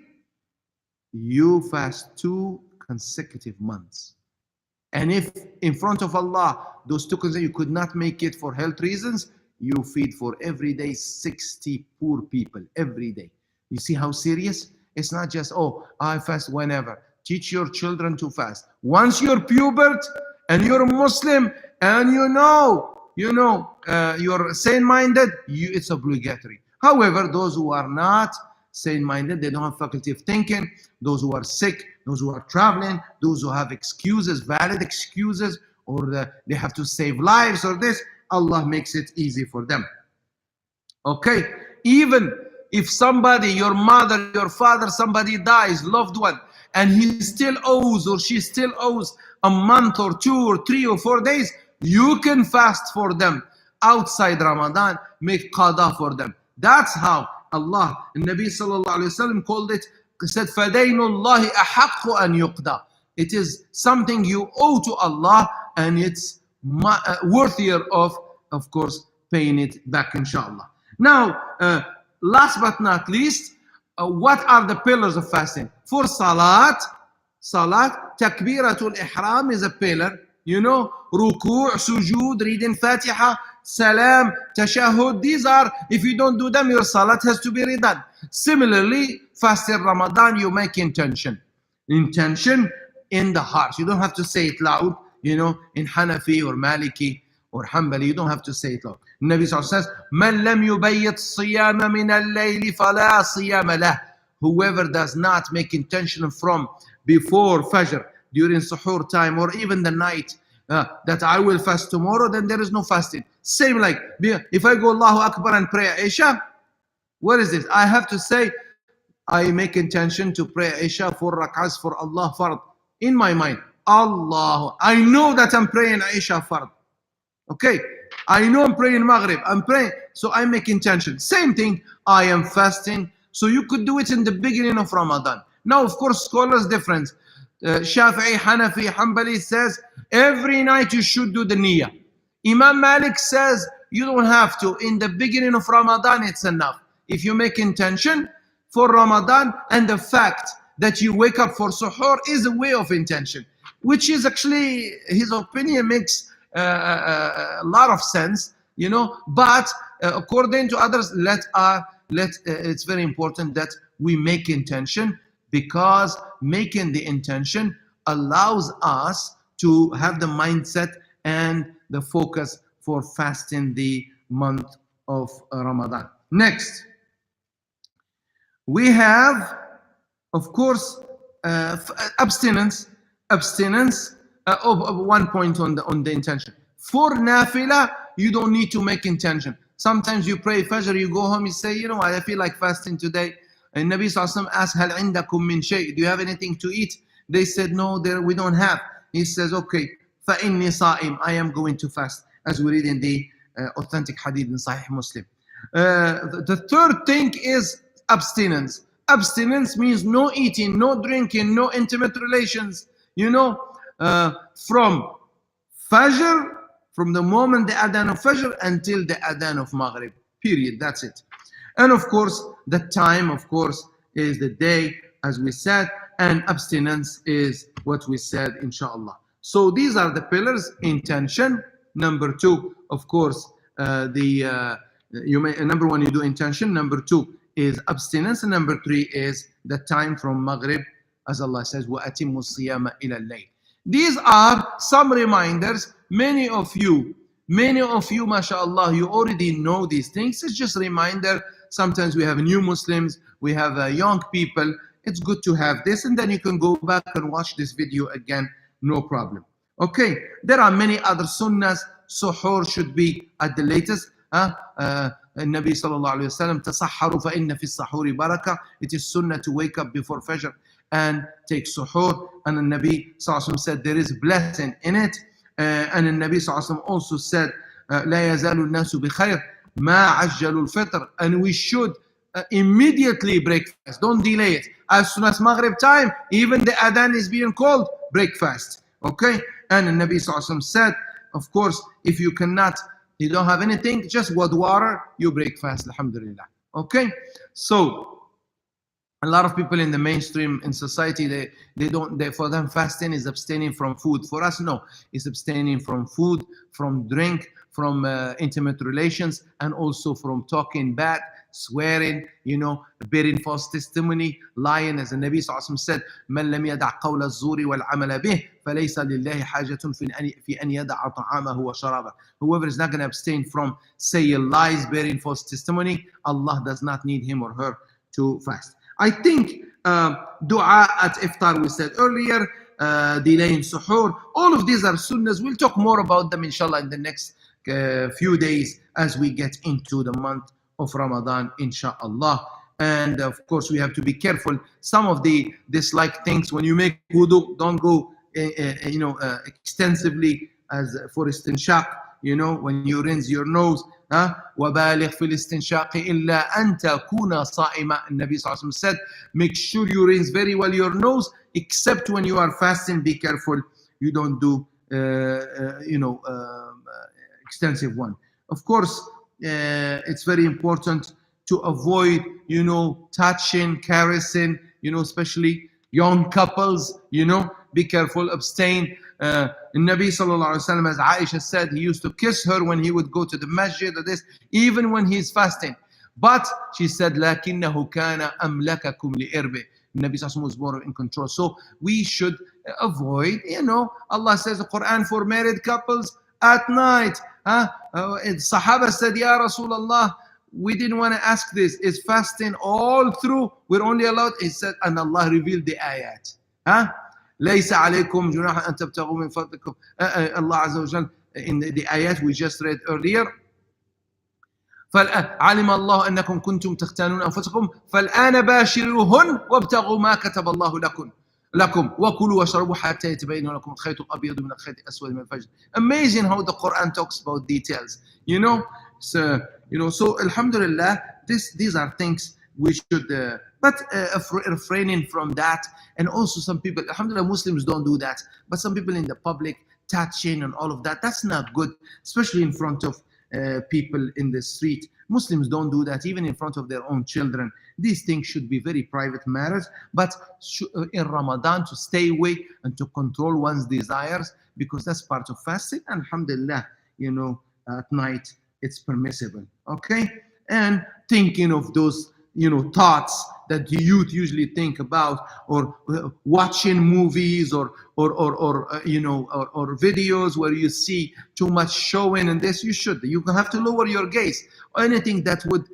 you fast 2 consecutive months. And if in front of Allah, those 2 consecutive, you could not make it for health reasons, you feed for every day 60 poor people every day. You see how serious? It's not just, I fast whenever. Teach your children to fast. Once you're pubert and you're a Muslim and you're sane-minded, it's obligatory. However, those who are not sane-minded, they don't have faculty of thinking, those who are sick, those who are traveling, those who have excuses, valid excuses, or they have to save lives or this, Allah makes it easy for them. Okay, even if somebody, your mother, your father, somebody dies, loved one, and he still owes or she still owes a month or 2 or 3 or 4 days, you can fast for them outside Ramadan, make qada for them. That's how Allah, the Nabi sallallahu alayhi wasallam called it, said, فَدَيْنُ اللَّهِ أَحَقُّ أَن يُقْضَى. It is something you owe to Allah, and it's worthier of course, paying it back, inshallah. Now, last but not least, what are the pillars of fasting? For Salat, Takbiratul Ihram is a pillar. You know, Ruku', Sujood, reading Fatiha, Salam, Tashahud. These are, if you don't do them, your Salat has to be redone. Similarly, fasting Ramadan, you make intention. Intention in the heart. You don't have to say it loud. You know, in Hanafi or Maliki or Hanbali, you don't have to say it loud. Nabi Sallallahu says, "Man lam yubayyit siyama min al-layli fala siyama lah." Whoever does not make intention from before Fajr, during Suhoor time, or even the night, that I will fast tomorrow, then there is no fasting. Same like, if I go Allahu Akbar and pray Isha, what is this? I have to say, I make intention to pray Isha 4 rak'ahs for Allah fard. In my mind, Allah, I know that I'm praying Isha fard. Okay, I know I'm praying Maghrib, I'm praying, so I make intention. Same thing, I am fasting. So you could do it in the beginning of Ramadan. Now, of course, scholars different. Shafi'i, Hanafi, Hanbali says every night you should do the niyyah. Imam Malik says you don't have to. In the beginning of Ramadan, it's enough. If you make intention for Ramadan, and the fact that you wake up for suhoor is a way of intention, which is actually, his opinion makes a lot of sense, you know. But according to others, it's very important that we make intention, because making the intention allows us to have the mindset and the focus for fasting the month of Ramadan. Next, we have, of course, abstinence. One point on the intention. For nafila, you don't need to make intention. Sometimes you pray Fajr, you go home, you say, you know what, I feel like fasting today. And Nabi Sallallahu Alaihi Wasallam asked, Hal indakum min shay? Do you have anything to eat? They said, no, we don't have. He says, okay, فَإِنِّي صَائِمٌ, I am going to fast, as we read in the authentic hadith in Sahih Muslim. The third thing is abstinence. Abstinence means no eating, no drinking, no intimate relations, you know, from Fajr, from the moment the adhan of Fajr until the adhan of Maghrib, period, that's it. And of course, the time, of course, is the day, as we said, and abstinence is what we said, inshallah. So these are the pillars. Intention. Number 2, of course, number 1, you do intention. Number 2 is abstinence. And number 3 is the time from Maghrib, as Allah says, وَأَتِمُّ الصِّيَامَ إِلَى اللَّيْلِ. These are some reminders. Many of you, mashallah, you already know these things. It's just a reminder. Sometimes we have new Muslims, we have young people. It's good to have this, and then you can go back and watch this video again, no problem. Okay, there are many other sunnahs. Suhoor should be at the latest. Nabi sallallahu alayhi wa sallam, tasahharu fa inna fi sahuri baraka. It is sunnah to wake up before Fajr and take suhoor. And the Nabi sallallahu alayhi wa sallam said there is blessing in it. And the Nabi sallallahu alayhi wa sallam also said, لا يزال الناس بخير ما عجلوا الفطر. And we should immediately break fast. Don't delay it. As soon as Maghrib time, even the adhan is being called, break fast. Okay? And the Nabi sallallahu alayhi wa sallam said, of course, if you don't have anything, just with water, you break fast, alhamdulillah. Okay? So, a lot of people in the mainstream in society, for them fasting is abstaining from food. For us, no, it's abstaining from food, from drink, from intimate relations, and also from talking bad, swearing, bearing false testimony, lying, as the Nabi sallallahu alaihi wasallam said, "Man lam yada' qawla az-zuri wal 'amala bih, falaysa lillahi hajatun fi an yada'a ta'amahu wa sharaba." Whoever is not going to abstain from saying lies, bearing false testimony, Allah does not need him or her to fast. I think dua at iftar, we said earlier, delaying suhoor, all of these are sunnahs. We'll talk more about them, inshallah, in the next few days as we get into the month of Ramadan, inshallah. And of course, we have to be careful. Some of the dislike things, when you make wudu, don't go extensively, as for istinshaq, when you rinse your nose. وَبَالِغْ فِي الْإِسْتِنْشَاقِ إِلَّا أَن تَكُونَ صَائِمًا. Nabi Sallallahu Alaihi Wasallam said, make sure you rinse very well your nose, except when you are fasting. Be careful you don't do extensive one. Of course, it's very important to avoid, touching, caressing, especially young couples, be careful, abstain. Nabi Sallallahu Alaihi Wasallam, as Aisha said, he used to kiss her when he would go to the masjid or this, even when he's fasting. But she said, لَكِنَّهُ كَانَ أَمْلَكَكُمْ لِإِرْبِهِ. Nabi Sallallahu Alaihi Wasallam was more in control. So we should avoid, Allah says in the Quran, for married couples at night. Sahaba said, Ya Rasulullah, we didn't want to ask this. Is fasting all through? We're only allowed. He said, and Allah revealed the ayat. لَيْسَ عَلَيْكُمْ جُنَاحٌ أَن تَبْتَغُوا مِنْ فَضْلِكُمْ. Allah Azza wa Jal, in the ayat we just read earlier, فعلم الله أنكم كنتم تختانون أنفسكم فالآن باشروهن وابتغوا ما كتب الله لكم وكلوا واشربوا حتى يتبين لكم الخيط الأبيض من الخيط الأسود من الفجر. Amazing how the Quran talks about details. So alhamdulillah, these are things we should, but refraining from that. And also some people, alhamdulillah, Muslims don't do that, but some people in the public touching and all of that, that's not good, especially in front of people in the street. Muslims don't do that, even in front of their own children. These things should be very private matters, but in Ramadan, to stay away and to control one's desires, because that's part of fasting. Alhamdulillah, at night it's permissible. Okay? And thinking of those thoughts that the youth usually think about, or watching movies or videos where you see too much showing and this, you have to lower your gaze. Anything that would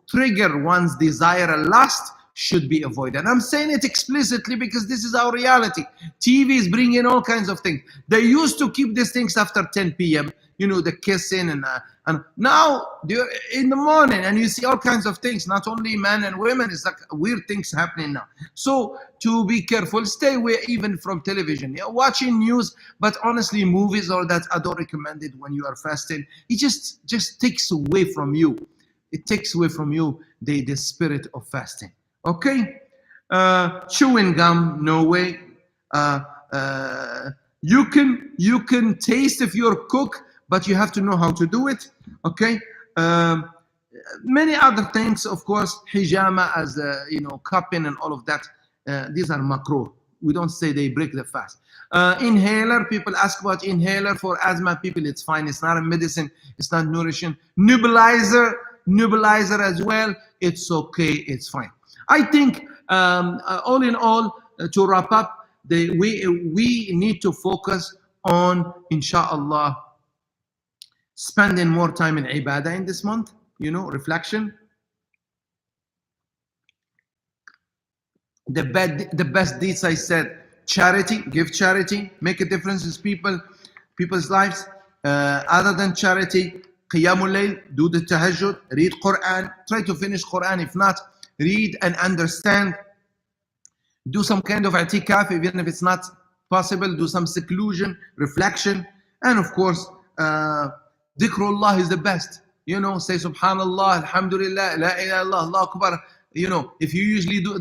trigger one's desire and lust should be avoided. I'm saying it explicitly because this is our reality. TV is bringing all kinds of things. They used to keep these things after 10 p.m., the kissing and now in the morning, and you see all kinds of things, not only men and women. It's like weird things happening now. So to be careful, stay away even from television. Watching news, but honestly, movies or that, I don't recommend it when you are fasting. It just takes away from you. It takes away from you the spirit of fasting. Okay? Chewing gum, no way. You can taste if you're cook, but you have to know how to do it. Okay? Many other things, of course, hijama, as cupping and all of that. These are makruh. We don't say they break the fast. Inhaler, people ask about inhaler for asthma people. It's fine. It's not a medicine. It's not nourishing. Nebulizer as well. It's okay. It's fine. I think all in all, to wrap up, we need to focus on, inshallah, spending more time in ibadah in this month, reflection. The best deeds, I said, charity, give charity, make a difference in people's lives. Other than charity, qiyamul layl, do the tahajjud, read Quran, try to finish Quran. If not, read and understand. Do some kind of i'tikaf, even if it's not possible. Do some seclusion, reflection, and of course, dhikrullah is the best. Say subhanallah, alhamdulillah, la ilaha illallah, Allah akbar. If you usually do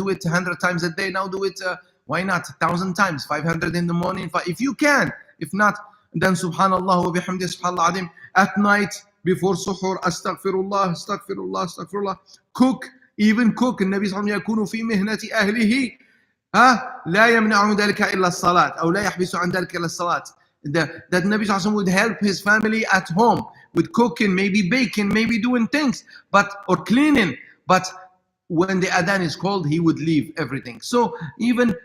it 100 times a day, now do it, why not 1,000 times, 500 in the morning, if you can. If not, then subhanallah wa bihamdi subhanallah adim. At night, before suhoor, astaghfirullah, astaghfirullah, astaghfirullah. Cook, even cook. النبي صلى الله عليه وسلم يكون في مهنة أهله لا يمنع ذلك إلا الصلاة أو لا يحبس عن ذلك إلا الصلاة. That Nabi Sallallahu Alaihi Wasallam would help his family at home with cooking, maybe baking, maybe doing things, or cleaning. But when the adhan is called, he would leave everything. So even,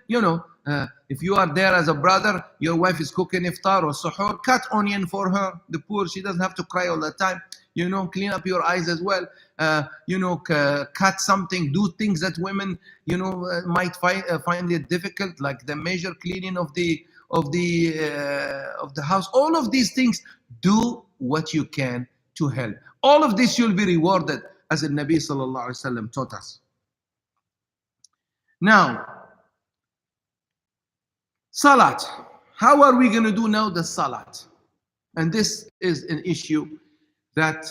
if you are there as a brother, your wife is cooking iftar or suhoor, cut onion for her, the poor, she doesn't have to cry all the time. Clean up your eyes as well. Cut something, do things that women, might find it difficult, like the major cleaning of the house. All of these things, do what you can to help. All of this you'll be rewarded. as the Nabi sallallahu alaihi wasallam taught us. Now, Salat. How are we going to do now the Salat? And this is an issue that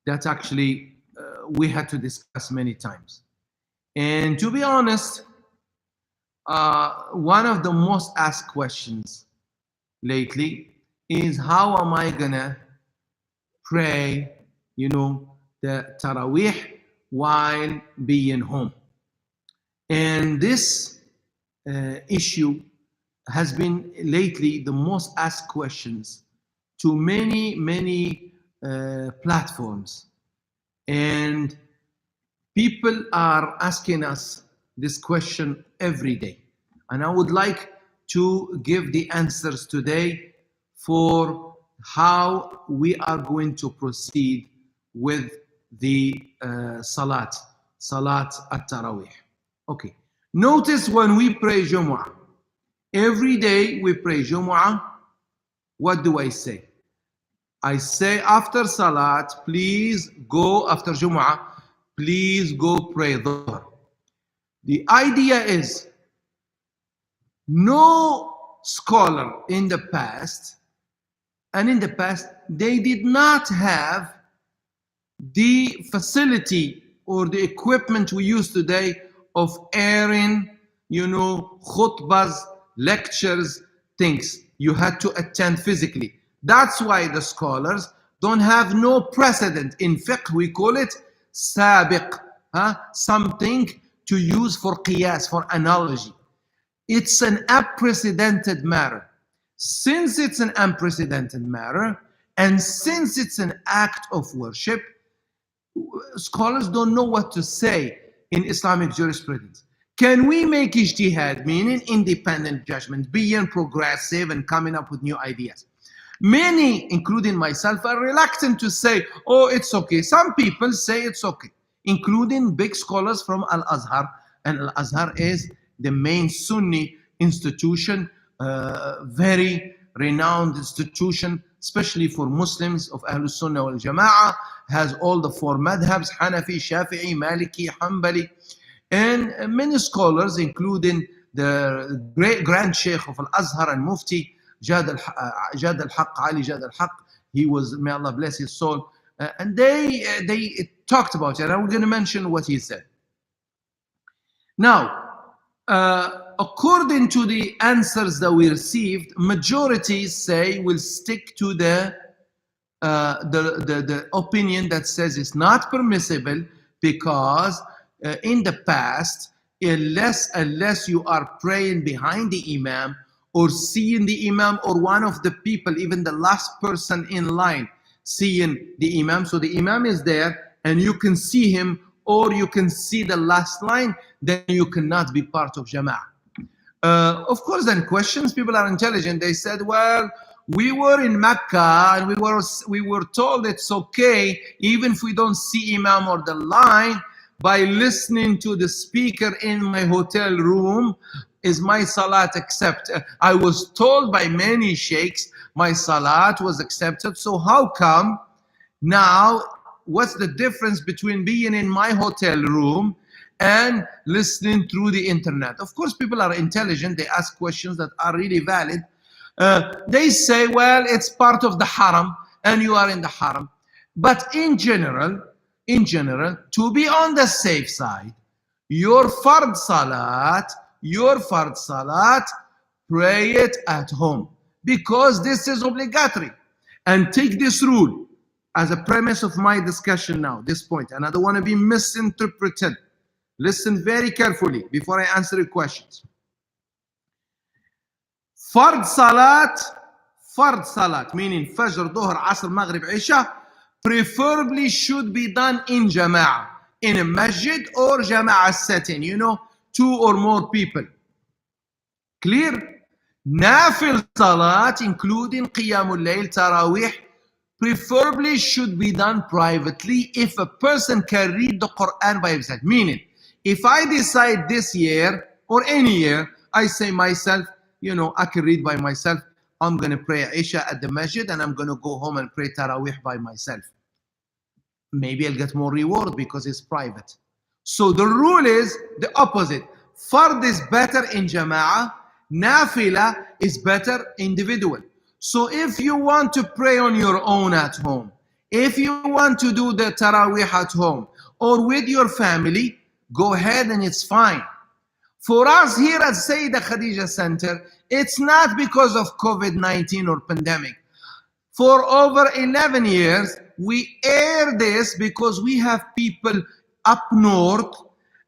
that actually we had to discuss many times. And to be honest, one of the most asked questions lately is how am I gonna pray, the Taraweeh while being home? And this issue has been lately the most asked questions to many platforms. And people are asking us this question every day. And I would like to give the answers today for how we are going to proceed with the Salat at-Taraweeh. Okay. Notice when we pray Jumu'ah, every day we pray Jumu'ah, what do I say? I say after Salat, please go, after Jumu'ah, please go pray Dhuhr. The idea is, no scholar in the past, they did not have the facility or the equipment we use today of airing, khutbahs, lectures, things. You had to attend physically. That's why the scholars don't have no precedent. In fiqh, we call it sabiq, something to use for qiyas, for analogy. It's an unprecedented matter. Since it's an unprecedented matter, and since it's an act of worship, scholars don't know what to say in Islamic jurisprudence. Can we make ijtihad, meaning independent judgment, being progressive and coming up with new ideas? Many, including myself, are reluctant to say, oh, it's okay. Some people say it's okay, including big scholars from Al-Azhar. And Al-Azhar is the main Sunni institution, very renowned institution, especially for Muslims of Ahlul Sunnah wal Jama'ah, has all the four madhabs, Hanafi, Shafi'i, Maliki, Hanbali, and many scholars, including the great Grand Sheikh of Al-Azhar and Mufti, Jad al-Haq, Ali Jad al-Haq. He was, may Allah bless his soul. And they talked about it. And I'm going to mention what he said. Now, according to the answers that we received, majorities say we'll stick to the opinion that says it's not permissible because in the past, unless you are praying behind the imam or seeing the imam or one of the people, even the last person in line, seeing the imam, so the imam is there and you can see him or you can see the last line, then you cannot be part of Jama'ah. Of course, then questions, people are intelligent. They said, well, we were in Mecca and we were told it's okay, even if we don't see imam or the line, by listening to the speaker in my hotel room, is my salat accepted? I was told by many sheikhs my salat was accepted. So how come now, what's the difference between being in my hotel room and listening through the internet? Of course, people are intelligent. They ask questions that are really valid. They say, well, it's part of the haram and you are in the haram. But in general, to be on the safe side, your fard salat, pray it at home, because this is obligatory. And take this rule as a premise of my discussion now, this point, and I don't want to be misinterpreted. Listen very carefully before I answer your questions. Fard salat, meaning Fajr, Dhuhr, Asr, Maghrib, Isha, preferably should be done in Jama'ah, in a masjid or Jama'ah setting, 2 or more people. Clear? Nafil salat, including Qiyamul Layl, Taraweeh, preferably should be done privately if a person can read the Quran by himself. Meaning, if I decide this year or any year, I say myself, I can read by myself. I'm going to pray Isha at the masjid and I'm going to go home and pray Taraweeh by myself. maybe I'll get more reward because it's private. So the rule is the opposite. Fard is better in jama'ah, nafila is better individual. So if you want to pray on your own at home, if you want to do the tarawih at home or with your family, go ahead and it's fine. For us here at Sayyidah Khadija Center, it's not because of COVID-19 or pandemic. For over 11 years, we air this because we have people up north,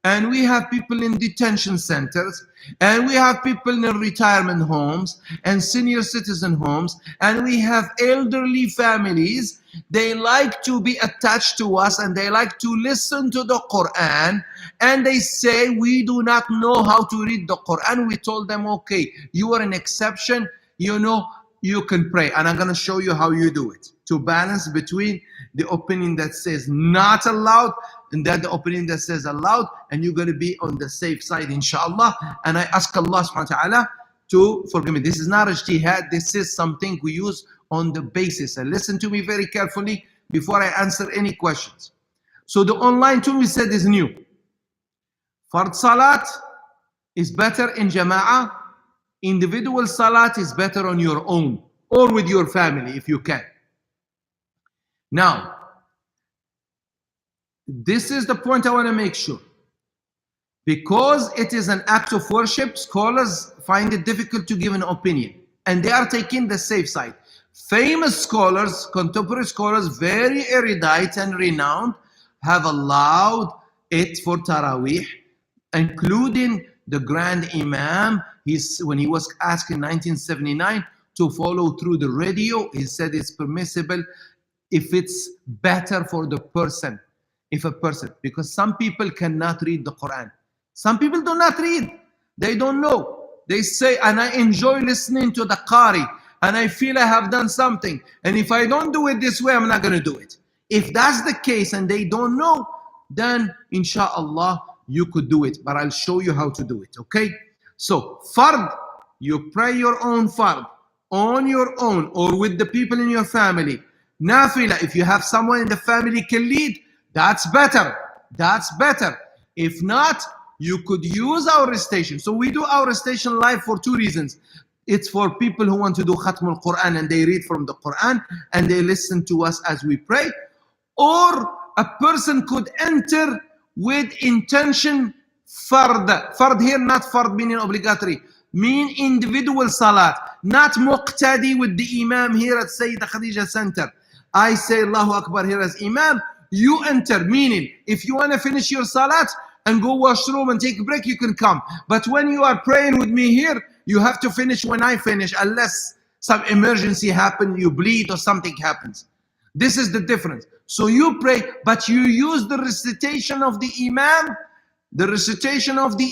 and we have people in detention centers, and we have people in retirement homes and senior citizen homes, and we have elderly families. They like to be attached to us and they like to listen to the Quran, and they say, we do not know how to read the Quran. We told them, okay, you are an exception, you know, you can pray, and I'm going to show you how you do it to balance between the opinion that says not allowed and that the opinion that says allowed, and you're going to be on the safe side, inshallah. And I ask Allah subhanahu wa ta'ala to forgive me. This is not ijtihad, this is something we use on the basis. And listen to me very carefully before I answer any questions. So the online tool we said is new. Fard salat is better in jama'ah. Individual salat is better on your own or with your family if you can. Now, this is the point I want to make sure. Because it is an act of worship, scholars find it difficult to give an opinion, and they are taking the safe side. Famous scholars, contemporary scholars, very erudite and renowned, have allowed it for Taraweeh, including the Grand Imam. When he was asked in 1979 to follow through the radio, he said it's permissible if it's better for the person. If a person, because some people cannot read the Quran. Some people do not read. They don't know. They say, and I enjoy listening to the Qari, and I feel I have done something. And if I don't do it this way, I'm not going to do it. If that's the case and they don't know, then inshallah, you could do it. But I'll show you how to do it, okay? So, fard, you pray your own fard on your own or with the people in your family. Nafila, if you have someone in the family can lead, that's better. That's better. If not, you could use our station. So we do our station live for two reasons. It's for people who want to do Khatm al-Quran and they read from the Quran and they listen to us as we pray. Or a person could enter with intention fard. Fard here, not fard meaning obligatory. Mean individual salat. Not muqtadi with the imam here at Sayyidah Khadija Center. I say Allahu Akbar here as imam. You enter, meaning if you want to finish your salat and go washroom and take a break, you can come. But when you are praying with me here, you have to finish when I finish, unless some emergency happens, you bleed or something happens. This is the difference. So you pray, but you use the recitation of the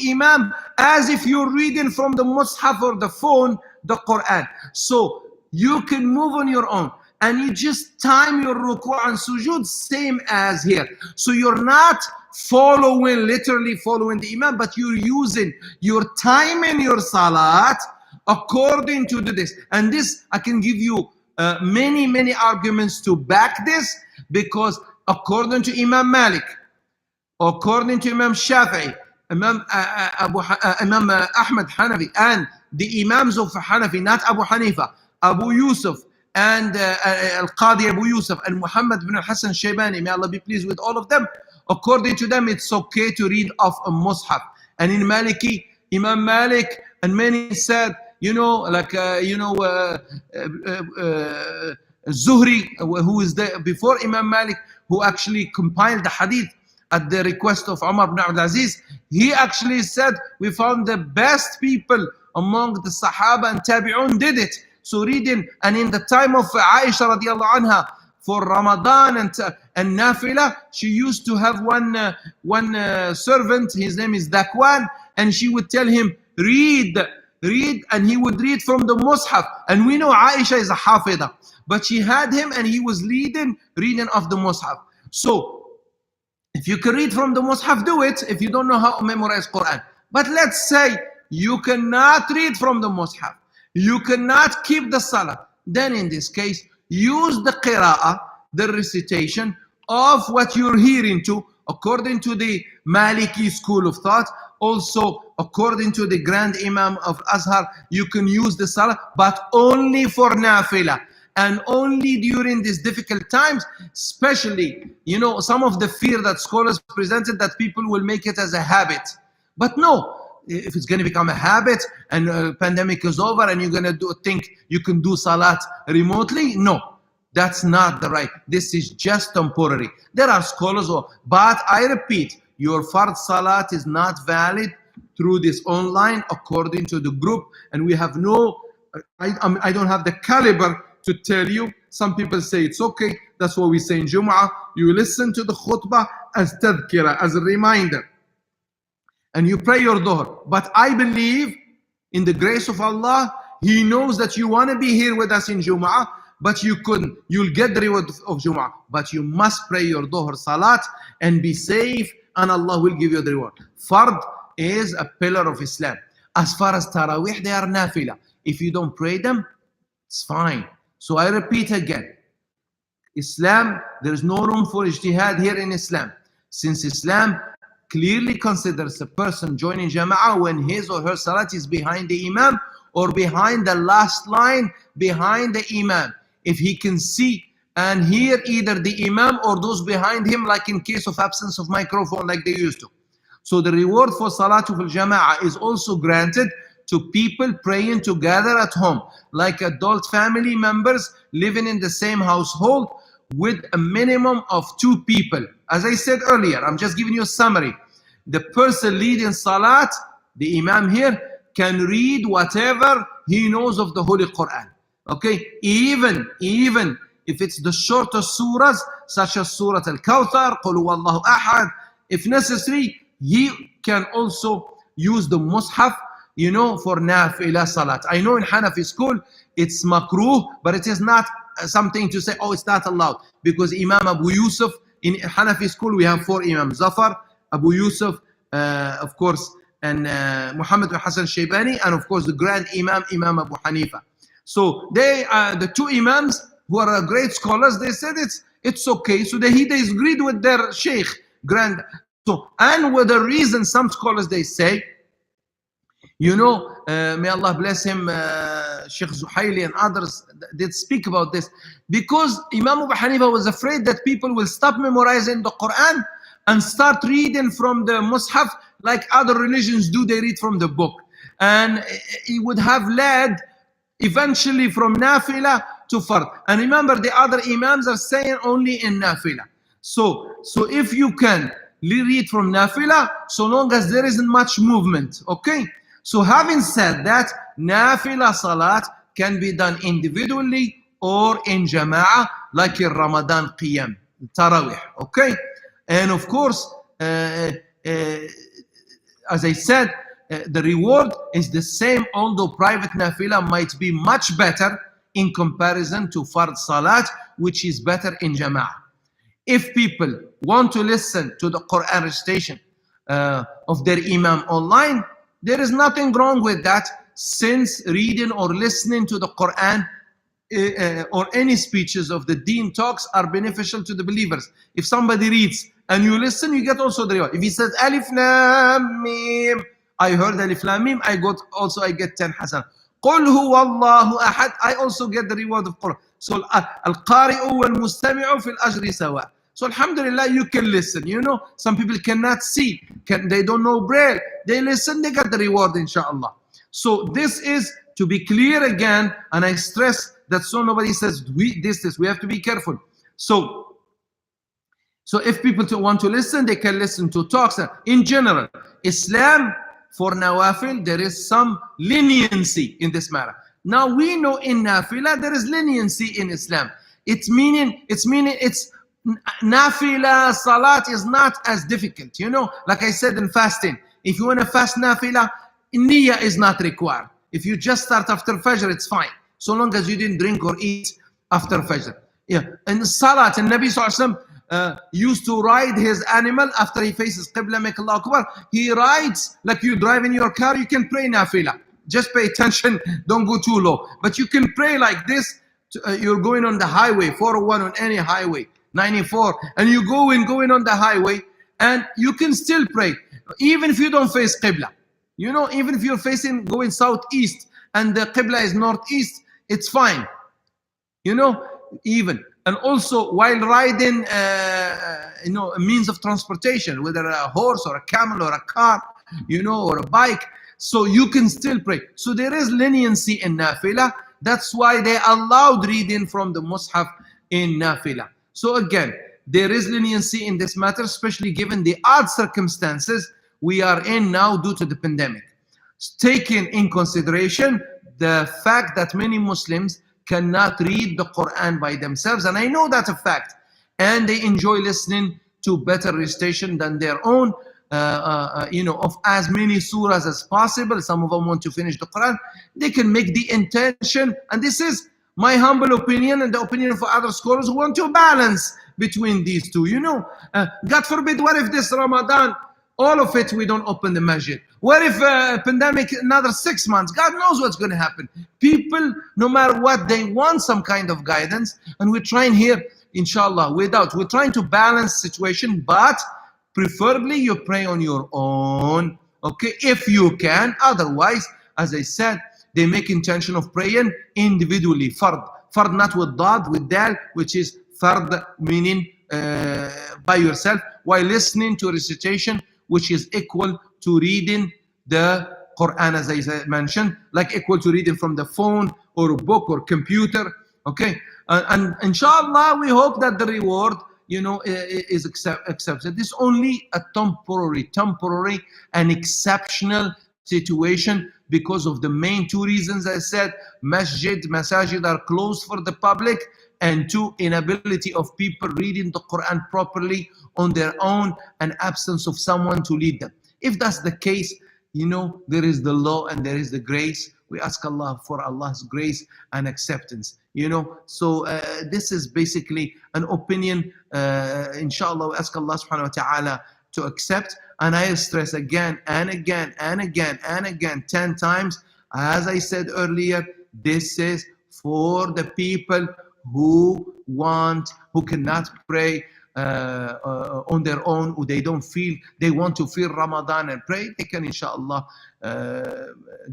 imam, as if you're reading from the mushaf or the phone, the Quran. So you can move on your own. And you just time your ruku' and sujood same as here. So you're not literally following the imam, but you're using your time in your salat according to this. And this, I can give you many arguments to back this, because according to Imam Malik, according to Imam Shafi'i, Imam Ahmad Hanafi, and the Imams of Hanafi, not Abu Hanifa, Abu Yusuf, and Al-Qadi Abu Yusuf and Muhammad bin Hassan Shaybani, may Allah be pleased with all of them. According to them, it's okay to read off a mushaf. And in Maliki, Imam Malik and many said, Zuhri, who is there before Imam Malik, who actually compiled the hadith at the request of Umar ibn Abdul Aziz, he actually said, we found the best people among the Sahaba and Tabi'un did it. So reading, and in the time of Aisha radiallahu anha, for Ramadan and Nafila, she used to have one servant, his name is Dakwan, and she would tell him, read, and he would read from the Mus'haf. And we know Aisha is a Hafida, but she had him and he was reading of the Mus'haf. So, if you can read from the Mus'haf, do it, if you don't know how to memorize Quran. But let's say you cannot read from the Mus'haf, you cannot keep the salah, then in this case, use the qira'ah, the recitation, of what you're hearing to, according to the Maliki school of thought, also according to the Grand Imam of Azhar, you can use the salah, but only for nafila. And only during these difficult times, especially, some of the fear that scholars presented that people will make it as a habit. But no, if it's going to become a habit and pandemic is over and you're going to think you can do salat remotely, no, that's not the right. This is just temporary. There are scholars, but I repeat, your fard salat is not valid through this online according to the group, and we have no, I don't have the caliber to tell you. Some people say it's okay. That's what we say in Jum'ah. You listen to the khutbah as tadhkira, as a reminder, and you pray your dhuhr. But I believe in the grace of Allah, He knows that you want to be here with us in Jum'ah, but you couldn't. You'll get the reward of Jum'ah, but you must pray your dhuhr salat and be safe, and Allah will give you the reward. Fard is a pillar of Islam. As far as Taraweeh, they are nafila. If you don't pray them, it's fine. So I repeat again, Islam, there is no room for ijtihad here in Islam. Since Islam clearly considers a person joining Jama'ah when his or her salat is behind the Imam or behind the last line behind the Imam. If he can see and hear either the Imam or those behind him, like in case of absence of microphone like they used to. So the reward for Salatul Jama'ah is also granted to people praying together at home, like adult family members living in the same household with a minimum of 2 people. As I said earlier, I'm just giving you a summary. The person leading Salat, the Imam here, can read whatever he knows of the Holy Quran. Okay, even if it's the shortest surahs, such as Surah Al-Kawthar, Qul Huwallahu Ahad, if necessary, he can also use the Mus'haf, for nafila salat. I know in Hanafi school, it's makruh, but it is not something to say, oh, it's not allowed. Because Imam Abu Yusuf, in Hanafi school, we have 4 Imams. Zafar, Abu Yusuf, of course, and Muhammad bin Hassan Shaybani, and of course the Grand Imam, Imam Abu Hanifa. So they are the 2 Imams who are great scholars. They said it's okay. So he disagreed with their Sheikh, Grand. So, and with the reason, some scholars, they say, may Allah bless him, Sheikh Zuhaili and others did speak about this, because Imam Abu Hanifa was afraid that people will stop memorizing the Quran and start reading from the Mus'haf like other religions do. They read from the book, and it would have led eventually from nafila to fard. And remember, the other Imams are saying only in nafila. So if you can read from nafila, so long as there isn't much movement, okay? So having said that, nafila salat can be done individually or in jama'ah, like in Ramadan qiyam, tarawih, okay? And of course, as I said, the reward is the same, although private nafila might be much better in comparison to fard salat, which is better in jama'ah. If people want to listen to the Quran recitation of their imam online, there is nothing wrong with that, since reading or listening to the Quran or any speeches of the deen talks are beneficial to the believers. If somebody reads and you listen, you get also the reward. If he says Alif Lam Mim, I heard Alif Lam Mim, I get 10 hasan. Qul Huwallahu Ahad, I also get the reward of Quran. So al-qari'u wal-mustami'u fil ajri sawa. So alhamdulillah, you can listen. Some people cannot see, they don't know Braille. They listen, they get the reward, inshallah. So this is to be clear again, and I stress that so nobody says this. We have to be careful. So if people want to listen, they can listen to talks. In general, Islam, for nawafil, there is some leniency in this matter. Now we know in nafila there is leniency in Islam. It's meaning nafila salat is not as difficult. Like I said in fasting, if you want to fast nafila, niyyah is not required. If you just start after Fajr, it's fine, so long as you didn't drink or eat after Fajr. Yeah, and salat, and Nabi Sallallahu Alaihi Wasallam used to ride his animal after he faces Qibla, make Allah Akbar. He rides like you drive in your car. You can pray nafila. Just pay attention, don't go too low. But you can pray like this. You're going on the highway, 401 on any highway. 94, and you going on the highway, and you can still pray, even if you don't face Qibla. You know, even if you're facing going southeast and the Qibla is northeast, it's fine. You know, even. And also while riding, you know, a means of transportation, whether a horse or a camel or a car, you know, or a bike, so you can still pray. So there is leniency in Nafila. That's why they allowed reading from the Mus'haf in Nafila. So again, there is leniency in this matter, especially given the odd circumstances we are in now due to the pandemic. Taking in consideration the fact that many Muslims cannot read the Quran by themselves, and I know that's a fact, and they enjoy listening to better recitation than their own, you know, of as many surahs as possible. Some of them want to finish the Quran. They can make the intention, and this is my humble opinion and the opinion of other scholars who want to balance between these two. You know, God forbid, what if this Ramadan, all of it, we don't open the masjid? What if pandemic, another 6 months? God knows what's going to happen. People, no matter what, they want some kind of guidance, and we're trying here, inshallah, we're trying to balance situation, but preferably you pray on your own, okay, if you can. Otherwise, as I said, they make intention of praying individually, fard not with dad, with dal, which is fard, meaning by yourself, while listening to recitation, which is equal to reading the Quran, as I mentioned, like equal to reading from the phone or a book or computer, okay? And inshallah, we hope that the reward, you know, is accepted. This is only a temporary and exceptional situation because of the main two reasons I said: masajid are closed for the public, and two, inability of people reading the Quran properly on their own and absence of someone to lead them. If that's the case, you know, there is the law and there is the grace. We ask Allah for Allah's grace and acceptance, you know. So this is basically an opinion. Inshallah, we ask Allah subhanahu wa ta'ala to accept. And I stress again and again and again and again 10 times, as I said earlier, this is for the people who cannot pray on their own, who they don't feel, they want to feel Ramadan and pray, they can inshallah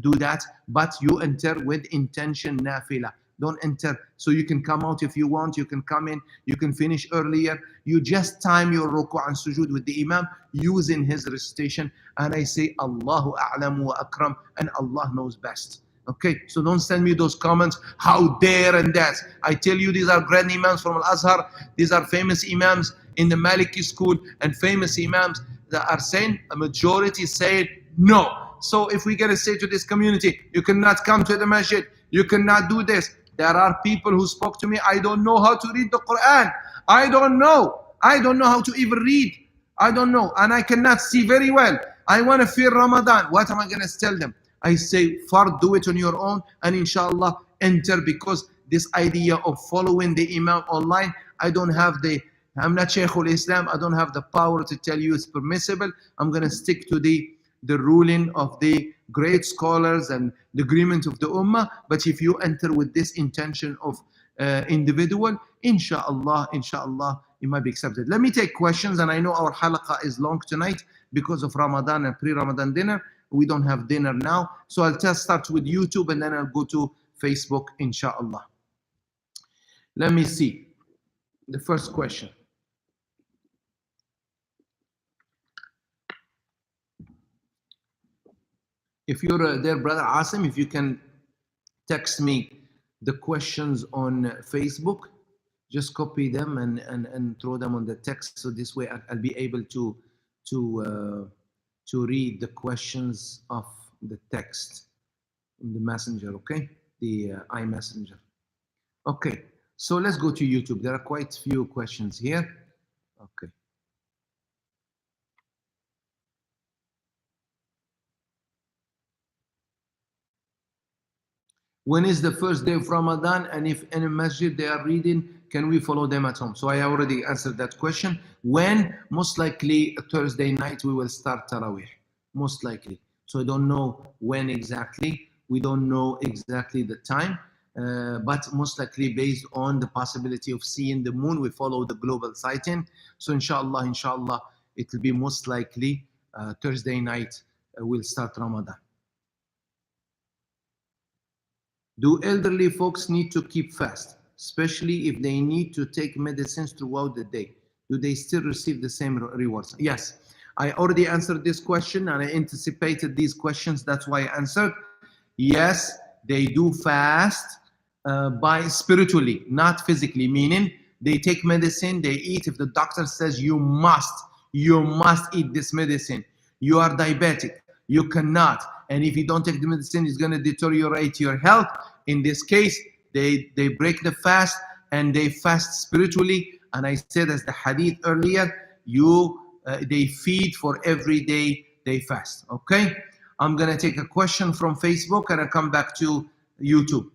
do that. But you enter with intention nafila. Don't enter so you can come out if you want, you can come in, you can finish earlier. You just time your ruku' and sujood with the imam using his recitation. And I say, Allahu a'lamu wa akram, and Allah knows best. Okay, so don't send me those comments, how dare and that. I tell you, these are grand imams from Al-Azhar. These are famous imams in the Maliki school, and famous imams that are saying, a majority say no. So if we get to say to this community, you cannot come to the masjid, you cannot do this. There are people who spoke to me, I don't know how to read the Quran. I don't know how to even read. I don't know, and I cannot see very well. I want to feel Ramadan. What am I going to tell them? I say, fard, do it on your own, and inshallah enter, because this idea of following the imam online, I'm not Shaykhul Islam, I don't have the power to tell you it's permissible. I'm going to stick to the ruling of the great scholars and the agreement of the ummah. But if you enter with this intention of individual, inshallah, it might be accepted. Let me take questions, and I know our halaqah is long tonight because of Ramadan and pre-Ramadan dinner. We don't have dinner now, so I'll just start with YouTube and then I'll go to Facebook, inshallah. Let me see the first question. If you're there, Brother Asim, if you can text me the questions on Facebook, just copy them and throw them on the text, so this way I'll be able to read the questions of the text in the messenger, okay? The iMessenger. Okay, so let's go to YouTube. There are quite a few questions here. Okay. When is the first day of Ramadan, and if in a masjid they are reading, can we follow them at home? So I already answered that question. When? Most likely Thursday night we will start Taraweeh, most likely. So I don't know when exactly. We don't know exactly the time. but most likely based on the possibility of seeing the moon, we follow the global sighting. So inshallah, it will be most likely Thursday night we'll start Ramadan. Do elderly folks need to keep fast, especially if they need to take medicines throughout the day? Do they still receive the same rewards? Yes, I already answered this question and I anticipated these questions. That's why I answered. Yes, they do fast by spiritually, not physically, meaning they take medicine, they eat. If the doctor says you must eat this medicine, you are diabetic, you cannot. And if you don't take the medicine, it's going to deteriorate your health. In this case, they break the fast and they fast spiritually. And I said, as the hadith earlier, they feed for every day they fast. Okay? I'm going to take a question from Facebook and I'll come back to YouTube.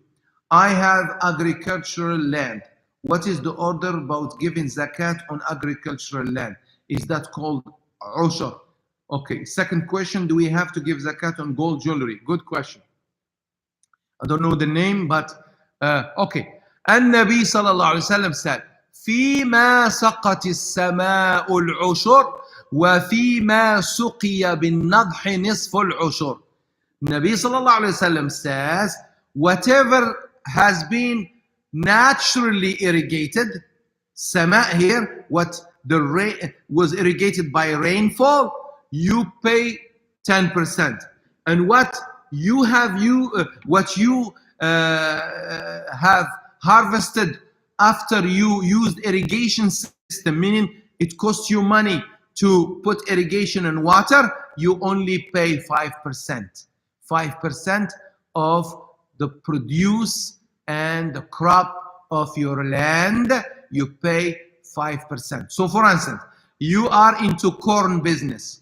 I have agricultural land. What is the order about giving zakat on agricultural land? Is that called ushur? Okay, second question, do we have to give zakat on gold jewelry? Good question. I don't know the name, but okay. النبي صلى الله عليه وسلم said, فيما سقت السماء العشر وفيما سقي بالنضح نصف العشر. Nabi sallallahu alayhi wasallam says, whatever has been naturally irrigated, sama here, what the rain was irrigated by rainfall, you pay 10%. And what you have have harvested after you used irrigation system, meaning it costs you money to put irrigation and water, you only pay 5%. 5% of the produce and the crop of your land, you pay 5%. So for instance, you are into corn business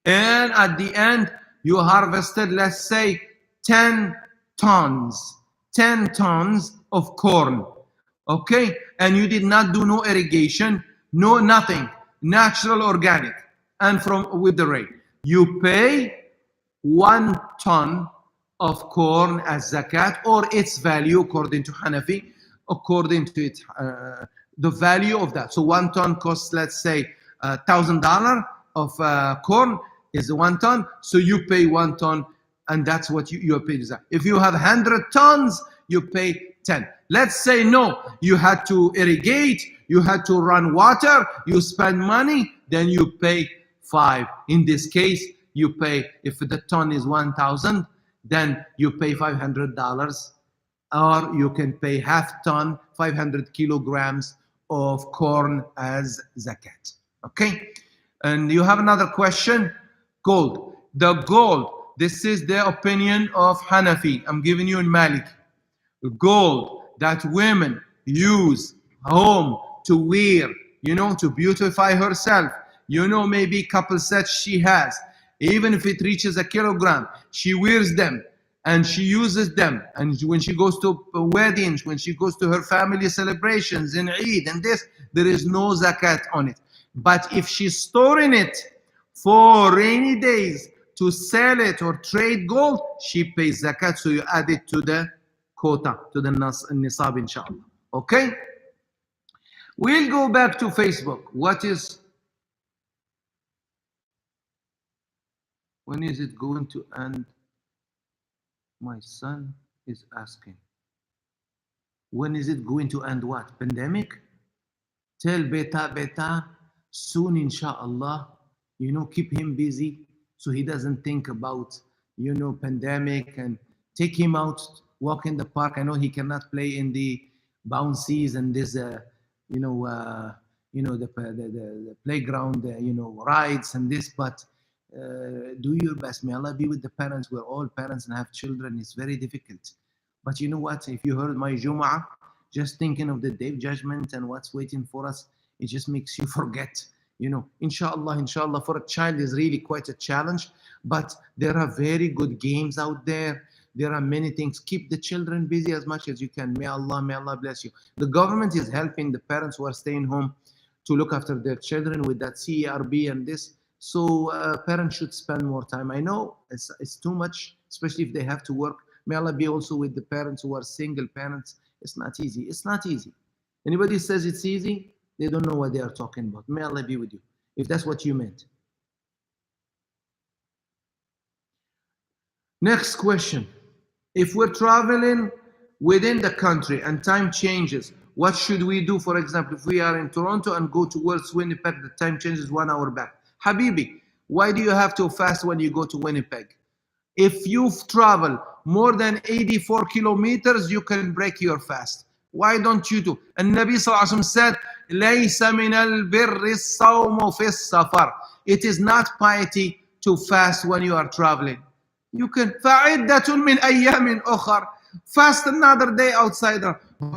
and at the end you harvested, let's say 10 tons of corn, okay, and you did not do no irrigation, no nothing, natural organic, and with the rain, you pay 1 ton of corn as zakat, or its value according to Hanafi, according to it, the value of that. So 1 ton costs, let's say, $1,000 of corn is 1 ton. So you pay 1 ton, and that's what you pay zakat. If you have 100 tons, you pay 10. Let's say no, you had to irrigate, you had to run water, you spend money, then you pay 5. In this case, you pay, if the ton is 1,000, then you pay $500, or you can pay half ton, 500 kilograms of corn as zakat. Okay? And you have another question? Gold. The gold, this is the opinion of Hanafi. I'm giving you in Malik. Gold that women use home to wear, to beautify herself, maybe couple sets she has. Even if it reaches 1 kilogram, she wears them and she uses them. And when she goes to weddings, when she goes to her family celebrations in Eid and this, there is no zakat on it. But if she's storing it for rainy days to sell it or trade gold, she pays zakat. So you add it to the quota, to the nisab, inshallah. Okay? We'll go back to Facebook. When is it going to end? My son is asking. When is it going to end what? Pandemic? Tell beta, soon inshallah, keep him busy so he doesn't think about, pandemic, and take him out, walk in the park. I know he cannot play in the bouncies and this, the playground, rides and this, but do your best. May Allah be with the parents. We're all parents and have children. It's very difficult. But you know what? If you heard my Jum'ah, just thinking of the day of judgment and what's waiting for us, it just makes you forget. Inshallah, for a child is really quite a challenge. But there are very good games out there. There are many things. Keep the children busy as much as you can. May Allah bless you. The government is helping the parents who are staying home to look after their children with that CERB and this. So parents should spend more time. I know it's too much, especially if they have to work May Allah be also with the parents who are single parents. It's not easy. It's not easy. Anybody says it's easy, they don't know what they are talking about. May Allah be with you, if that's what you meant. Next question. If we're traveling within the country and time changes, what should we do? For example, if we are in Toronto and go towards Winnipeg, the time changes 1 hour back. Habibi, why do you have to fast when you go to Winnipeg? If you've traveled more than 84 kilometers, you can break your fast. Why don't you do? And Nabi Sallallahu Alaihi Wasallam said, لَيْسَ مِنَ الْبِرِّ الصَّوْمُ فِي السَّفَرِ. It is not piety to fast when you are traveling. You can فَعِدَّةٌ مِنْ أَيَّامٍ أُخَرٍ. Fast another day outside.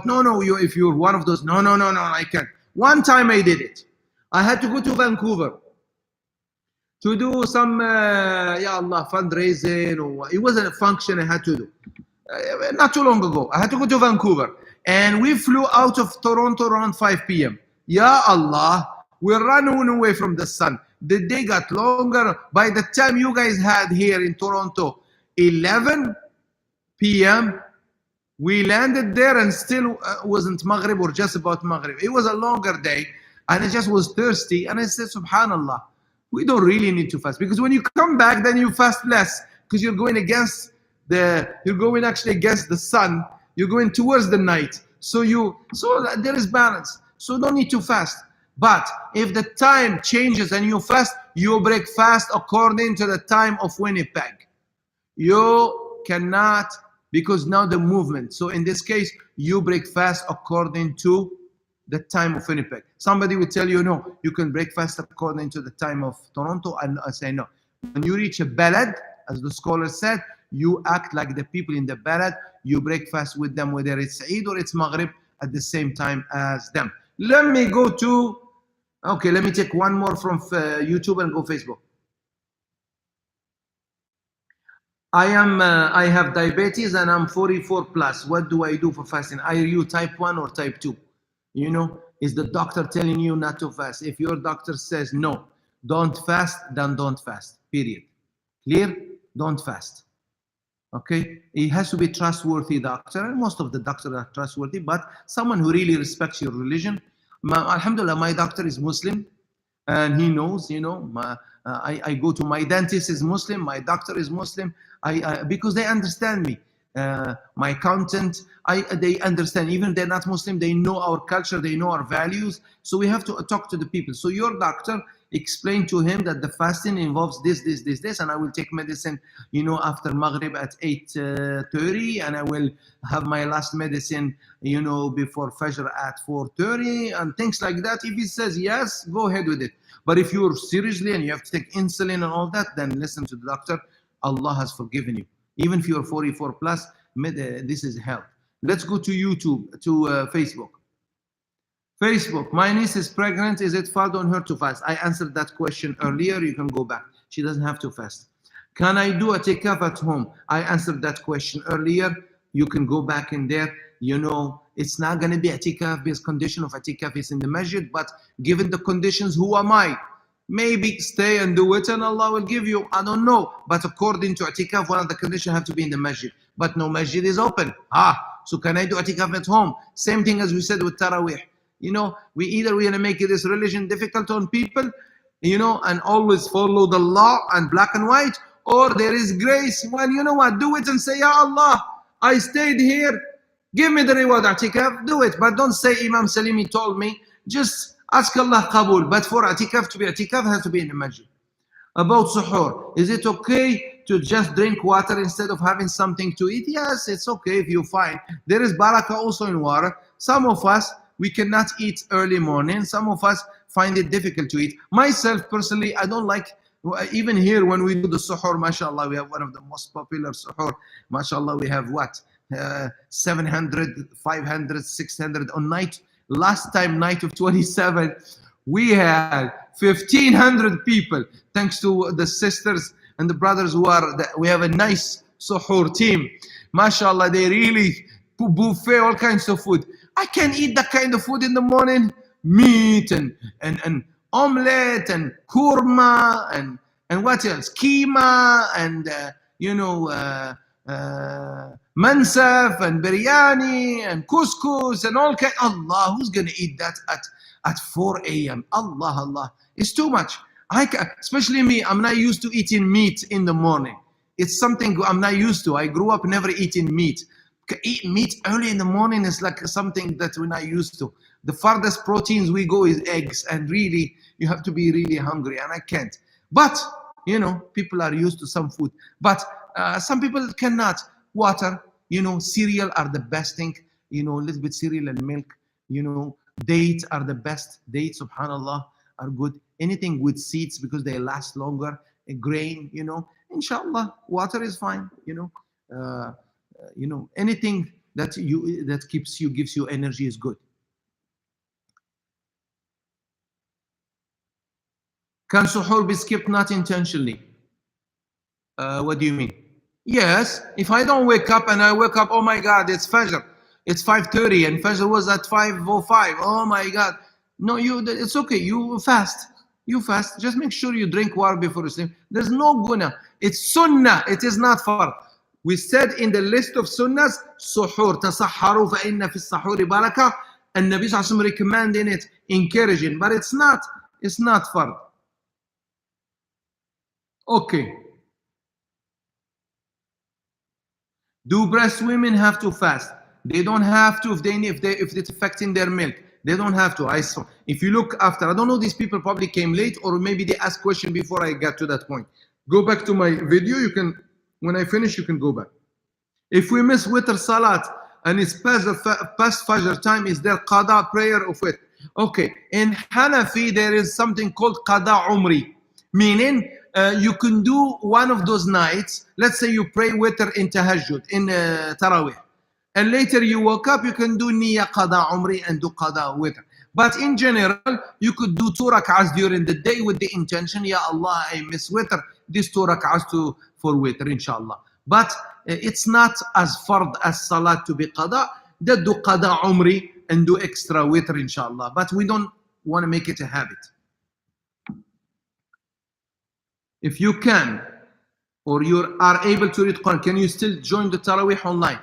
No, if you're one of those, no, I can't. One time I did it. I had to go to Vancouver to do some, fundraising, or it wasn't a function I had to do. Not too long ago, I had to go to Vancouver, and we flew out of Toronto around 5 p.m. Ya Allah, we're running away from the sun. The day got longer. By the time you guys had here in Toronto 11 p.m., we landed there and still wasn't Maghrib or just about Maghrib. It was a longer day, and I just was thirsty, and I said, Subhanallah, we don't really need to fast, because when you come back, then you fast less, because you're going against the sun. You're going towards the night. So there is balance. So don't need to fast. But if the time changes and you fast, you break fast according to the time of Winnipeg. You cannot, because now the movement. So in this case, you break fast according to the time of Winnipeg. Somebody will tell you, no, you can break fast according to the time of Toronto. And I say no. When you reach a balad, as the scholar said, you act like the people in the balad. You break fast with them, whether it's Eid or it's Maghrib, at the same time as them. Let me take one more from YouTube and go Facebook. I have diabetes and I'm 44 plus. What do I do for fasting? Are you type 1 or type 2? Is the doctor telling you not to fast? If your doctor says no, don't fast, then don't fast, period. Clear? Don't fast. Okay? It has to be trustworthy doctor, and most of the doctors are trustworthy, but someone who really respects your religion. Alhamdulillah, my doctor is Muslim, and he knows, I go to my dentist is Muslim, my doctor is Muslim, because they understand me. My accountant, they understand. Even if they're not Muslim, they know our culture, they know our values. So we have to talk to the people. So your doctor, explain to him that the fasting involves this, and I will take medicine, after Maghrib at 8:30, and I will have my last medicine, before Fajr at 4:30, and things like that. If he says yes, go ahead with it. But if you're seriously and you have to take insulin and all that, then listen to the doctor. Allah has forgiven you. Even if you're 44 plus, this is help. Let's go to YouTube, to Facebook. Facebook, my niece is pregnant. Is it fard on her to fast? I answered that question earlier. You can go back. She doesn't have to fast. Can I do a i'tikaf at home? I answered that question earlier. You can go back in there. It's not going to be i'tikaf because condition of i'tikaf is in the masjid, but given the conditions, who am I? Maybe stay and do it and Allah will give you. I don't know. But according to i'tikaf, one of the conditions have to be in the masjid. But no masjid is open. So can I do i'tikaf at home? Same thing as we said with Taraweeh. We're going to make this religion difficult on people, and always follow the law and black and white, or there is grace. Well, you know what? Do it and say, Ya Allah, I stayed here. Give me the reward, i'tikaf. Do it. But don't say Imam Salimi told me. Just ask Allah qabul. But for i'tikaf to be i'tikaf, has to be in the masjid. About suhoor, is it okay to just drink water instead of having something to eat? Yes, it's okay if you find. There is barakah also in water. Some of us, we cannot eat early morning. Some of us find it difficult to eat. Myself, personally, I don't like, even here when we do the suhoor, mashallah, we have one of the most popular suhoor. Mashallah, we have what? 700, 500, 600 on night. Last time, night of 27, we had 1,500 people. Thanks to the sisters and the brothers we have a nice suhoor team. Mashallah, they really buffet all kinds of food. I can eat that kind of food in the morning, meat and omelette and kurma and what else? Keema and mansaf and biryani and couscous and all kind. Allah, who's gonna eat that at 4 a.m.? Allah, it's too much. Especially me, I'm not used to eating meat in the morning. It's something I'm not used to. I grew up never eating meat. Eat meat early in the morning is like something that we're not used to. The farthest proteins we go is eggs, and really, you have to be really hungry, and I can't. But, people are used to some food. But some people cannot. Water, cereal are the best thing. A little bit cereal and milk. Dates are the best. Dates, subhanallah, are good. Anything with seeds because they last longer. A grain, inshallah, water is fine. Anything that gives you energy is good. Can suhoor be skipped not intentionally? What do you mean? Yes, if I don't wake up and I wake up, oh my God, it's Fajr. It's 5:30 and Fajr was at 5:05. Oh my God. No, it's okay. You fast. You fast. Just make sure you drink water before you sleep. There's no guna. It's sunnah. It is not fard. We said in the list of sunnahs, suhoor, tasahharu fa inna fi sahuri baraka. And Nabi Sallallahu Alaihi Wasallam recommending it, encouraging, but it's not fard. Okay. Do breast women have to fast? They don't have to if it's affecting their milk. They don't have to. If you look after, I don't know, these people probably came late, or maybe they asked question before I got to that point. Go back to my video. You can, when I finish, you can go back. If we miss witr salat and it's past Fajr time, is there qada prayer of it? Okay. In Hanafi, there is something called qada umri, meaning you can do one of those nights. Let's say you pray witr in tahajjud, in tarawih, and later you woke up, you can do niyyah qada umri and do qada witr. But in general, you could do 2 rak'ahs during the day with the intention, Ya Allah, I miss witr, these 2 rak'ahs for witr, inshallah. But it's not as fard as salat to be qada. They do qada umri and do extra witr, inshallah. But we don't want to make it a habit. If you can, or you are able to read Quran, can you still join the Taraweeh online?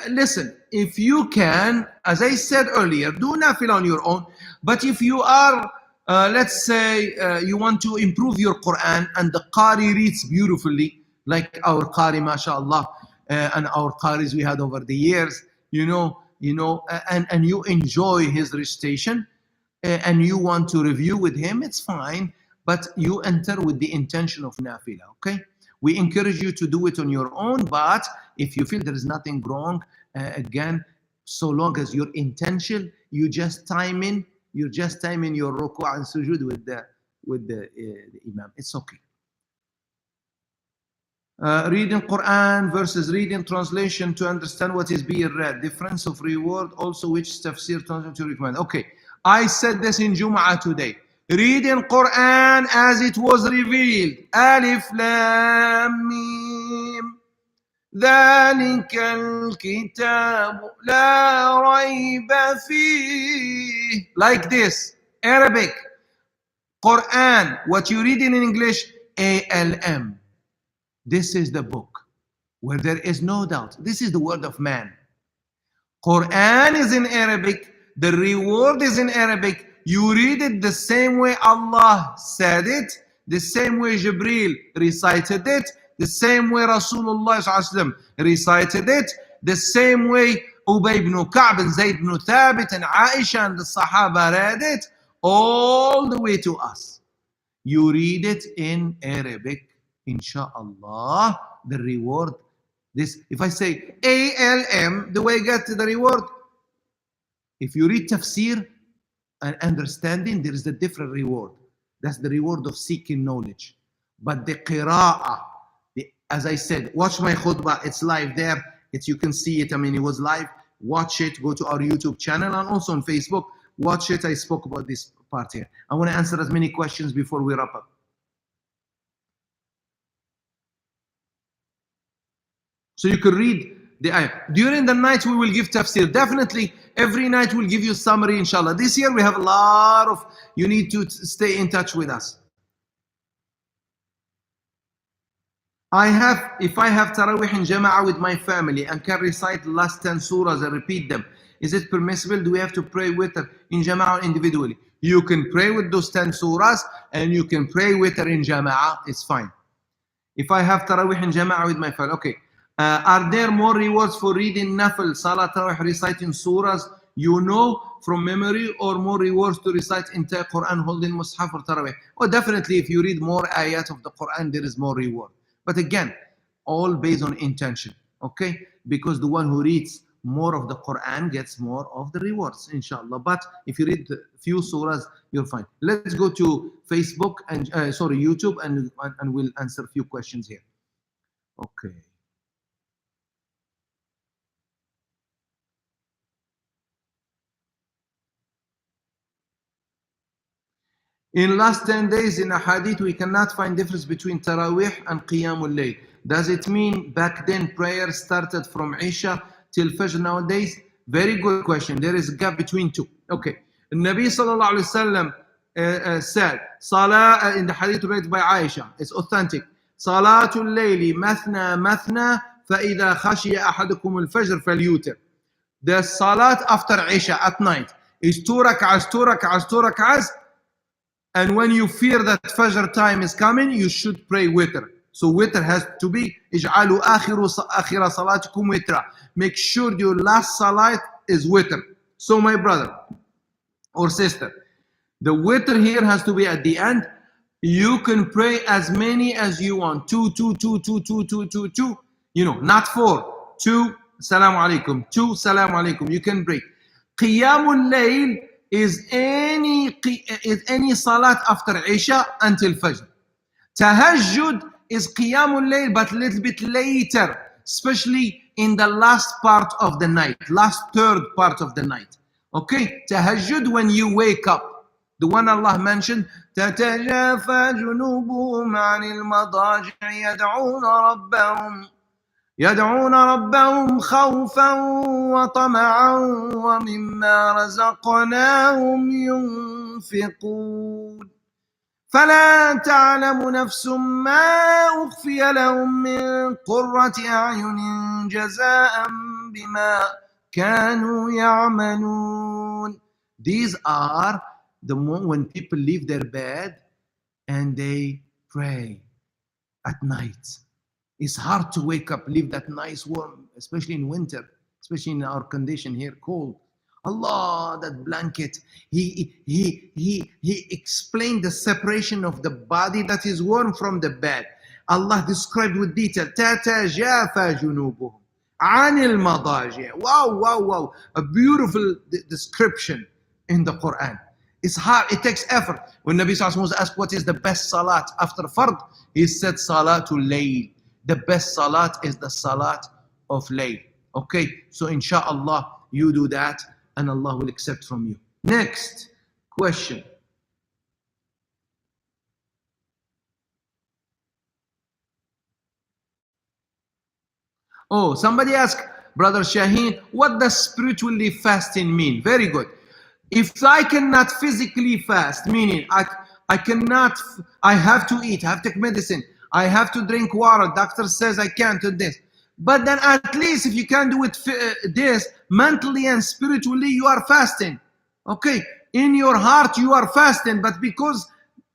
Listen, if you can, as I said earlier, do nafil on your own. But if you are, let's say, you want to improve your Quran and the Qari reads beautifully, like our Qari, mashallah, and our Qaris we had over the years, and you enjoy his recitation, and you want to review with him, it's fine. But you enter with the intention of nafila, okay? We encourage you to do it on your own, but if you feel there is nothing wrong, again, so long as your intention, you just time in your ruku' and sujood with the imam. It's okay. Reading Quran versus reading translation to understand what is being read. Difference of reward, also which tafsir translation to recommend. Okay, I said this in Jum'ah today. Reading Quran as it was revealed. Alif Lam Mim. ذلك الكتاب لا ريب فيه. Like this. Arabic. Quran. What you read in English, ALM. This is the book where there is no doubt. This is the word of man. Quran is in Arabic. The reward is in Arabic. You read it the same way Allah said it, the same way Jibreel recited it, the same way Rasulullah recited it, the same way Ubay ibn Ka'b and Zayd ibn Thabit and Aisha and the Sahaba read it, all the way to us. You read it in Arabic, inshallah, the reward. This, if I say ALM, the way I get to the reward, if you read tafsir and understanding, there is a different reward. That's the reward of seeking knowledge. But the qira'ah, as I said, watch my khutbah, it's live there. You can see it, it was live. Watch it, go to our YouTube channel and also on Facebook. Watch it, I spoke about this part here. I want to answer as many questions before we wrap up. So you can read the ayah. During the night we will give tafsir. Definitely every night we'll give you summary, inshallah. This year we have a lot of, you need to stay in touch with us. If I have Taraweeh in Jama'ah with my family and can recite the last 10 surahs and repeat them, is it permissible? Do we have to pray with her in Jama'ah or individually? You can pray with those 10 surahs and you can pray with her in Jama'ah, it's fine. If I have Taraweeh in Jama'ah with my family, okay. Are there more rewards for reading Nafil, Salah Taraweeh, reciting surahs you know from memory, or more rewards to recite entire Quran holding Mus'haf or Taraweeh? Oh, definitely if you read more ayat of the Quran, there is more reward. But again, all based on intention, okay? Because the one who reads more of the Quran gets more of the rewards, inshallah. But if you read few surahs, you're fine. Let's go to Facebook and YouTube, and we'll answer a few questions here. Okay. In last 10 days in a hadith, we cannot find difference between Taraweeh and Qiyamul Layl. Does it mean back then prayer started from Isha till Fajr nowadays? Very good question. There is a gap between two. Okay. Nabi sallallahu alayhi wasallam said, Salah in the hadith related by Aisha, it's authentic. Salatul Layli mathna mathna فإذا خشي أحدكم الفجر فليوتر. The salat after Isha at night is 2 rak'ahs, 2 rak'ahs, 2 rak'ahs. And when you fear that Fajr time is coming, you should pray witr. So witr has to be اجعلوا آخر صلاتكم وترا. Make sure your last salat is witr. So my brother or sister, the witr here has to be at the end. You can pray as many as you want. Two, two, two, two, two, two, two, two. You know, not 4. 2, salam alaikum. 2, salam alaikum. You can break. Qiyamul Layl is any salat after Isha until Fajr. Tahajjud is Qiyamul Layl, but a little bit later, especially in the last part of the night, last third part of the night. Okay, Tahajjud when you wake up. The one Allah mentioned, تَتَجَافَى جُنُوبُهُمْ عَنِ الْمَضَاجِعِ يدعون ربهم خوفا وطمعا ومما رزقناهم ينفقون فلا تعلم نفس ما أخفي لهم من قرة أعين جزاء بما كانوا يعملون. These are the moment when people leave their bed and they pray at night. It's hard to wake up, leave that nice warm, especially in winter, especially in our condition here, cold. Allah, that blanket. He explained the separation of the body that is warm from the bed. Allah described with detail. تَتَجَافَى جُنُوبُهُمْ عَنِ الْمَضَاجِعِ. Wow, wow, wow. A beautiful description in the Quran. It's hard, it takes effort. When Nabi Sallallahu Alaihi Wasallam was asked what is the best salat after Fard, he said Salatul Layl. The best salat is the salat of Layl. Okay, so inshallah you do that and Allah will accept from you. Next question. Oh, somebody asked, Brother Shaheen, what does spiritually fasting mean? Very good. If I cannot physically fast, meaning I have to eat, I have to take medicine, I have to drink water, doctor says I can't do this. But then at least if you can do it this, mentally and spiritually, you are fasting. Okay, in your heart you are fasting, but because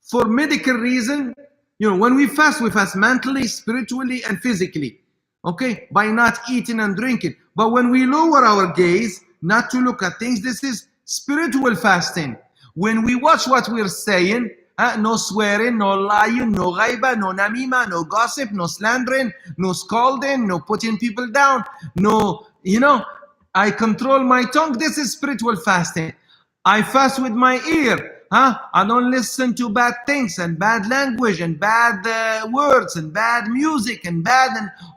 for medical reason, when we fast mentally, spiritually, and physically. Okay, by not eating and drinking. But when we lower our gaze, not to look at things, this is spiritual fasting. When we watch what we're saying, no swearing, no lying, no ghaiba, no namima, no gossip, no slandering, no scolding, no putting people down, no, I control my tongue. This is spiritual fasting. I fast with my ear. I don't listen to bad things and bad language and bad words and bad music and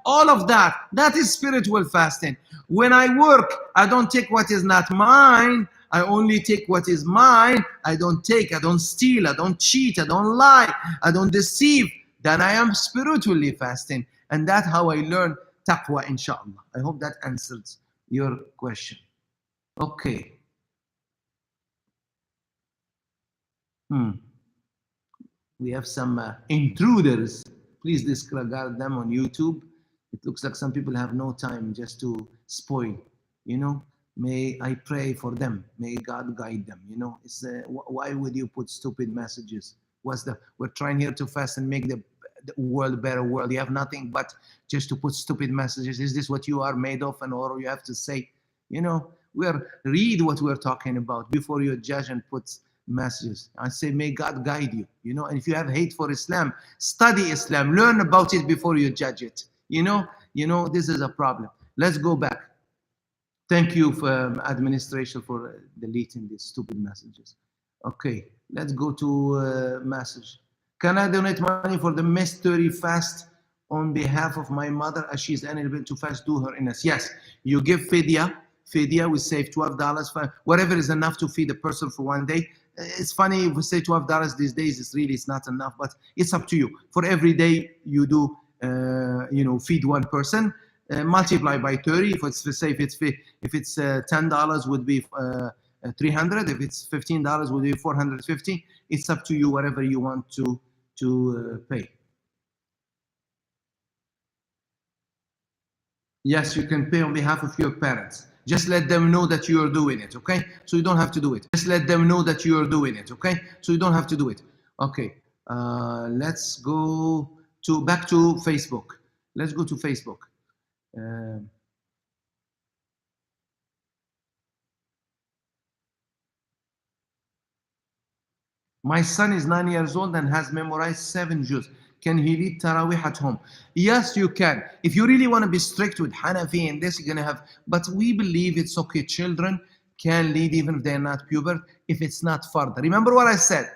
all of that. That is spiritual fasting. When I work, I don't take what is not mine. I only take what is mine. I don't steal, I don't cheat, I don't lie, I don't deceive. Then I am spiritually fasting. And that's how I learn taqwa, inshallah. I hope that answers your question. Okay. We have some intruders Please disregard them on YouTube. It looks like some people have no time just to spoil, you know. May I pray for them. May God guide them, you know. It's why would you put stupid messages? We're trying here to fast and make the world a better world. You have nothing but just to put stupid messages. Is this what you are made of? And or you have to say, you know, read what we're talking about before you judge and put messages. I say, may God guide you, you know. And if you have hate for Islam, study Islam, learn about it before you judge it. You know, this is a problem. Let's go back. Thank you for administration for deleting these stupid messages. Okay, let's go to message. Can I donate money for the mystery fast on behalf of my mother as she is unable to fast? Do her illness. Yes, you give fidya. Fidya, we save $12 for whatever is enough to feed a person for one day. It's funny if we say $12 these days. It's not enough, but it's up to you. For every day you do, feed one person. Multiply by 30. If it's $10 would be 300. If it's $15 would be 450. It's up to you, whatever you want to pay. Yes, you can pay on behalf of your parents. Just let them know that you are doing it, okay? So you don't have to do it. Just let them know that you are doing it, okay? So you don't have to do it. Okay, let's go back to Facebook. Let's go to Facebook. My son is 9 years old and has memorized 7 juz. Can he lead Taraweeh at home? Yes, you can. If you really want to be strict with Hanafi and this, you're going to have, but we believe it's okay. Children can lead even if they're not puber, if it's not fard. Remember what I said.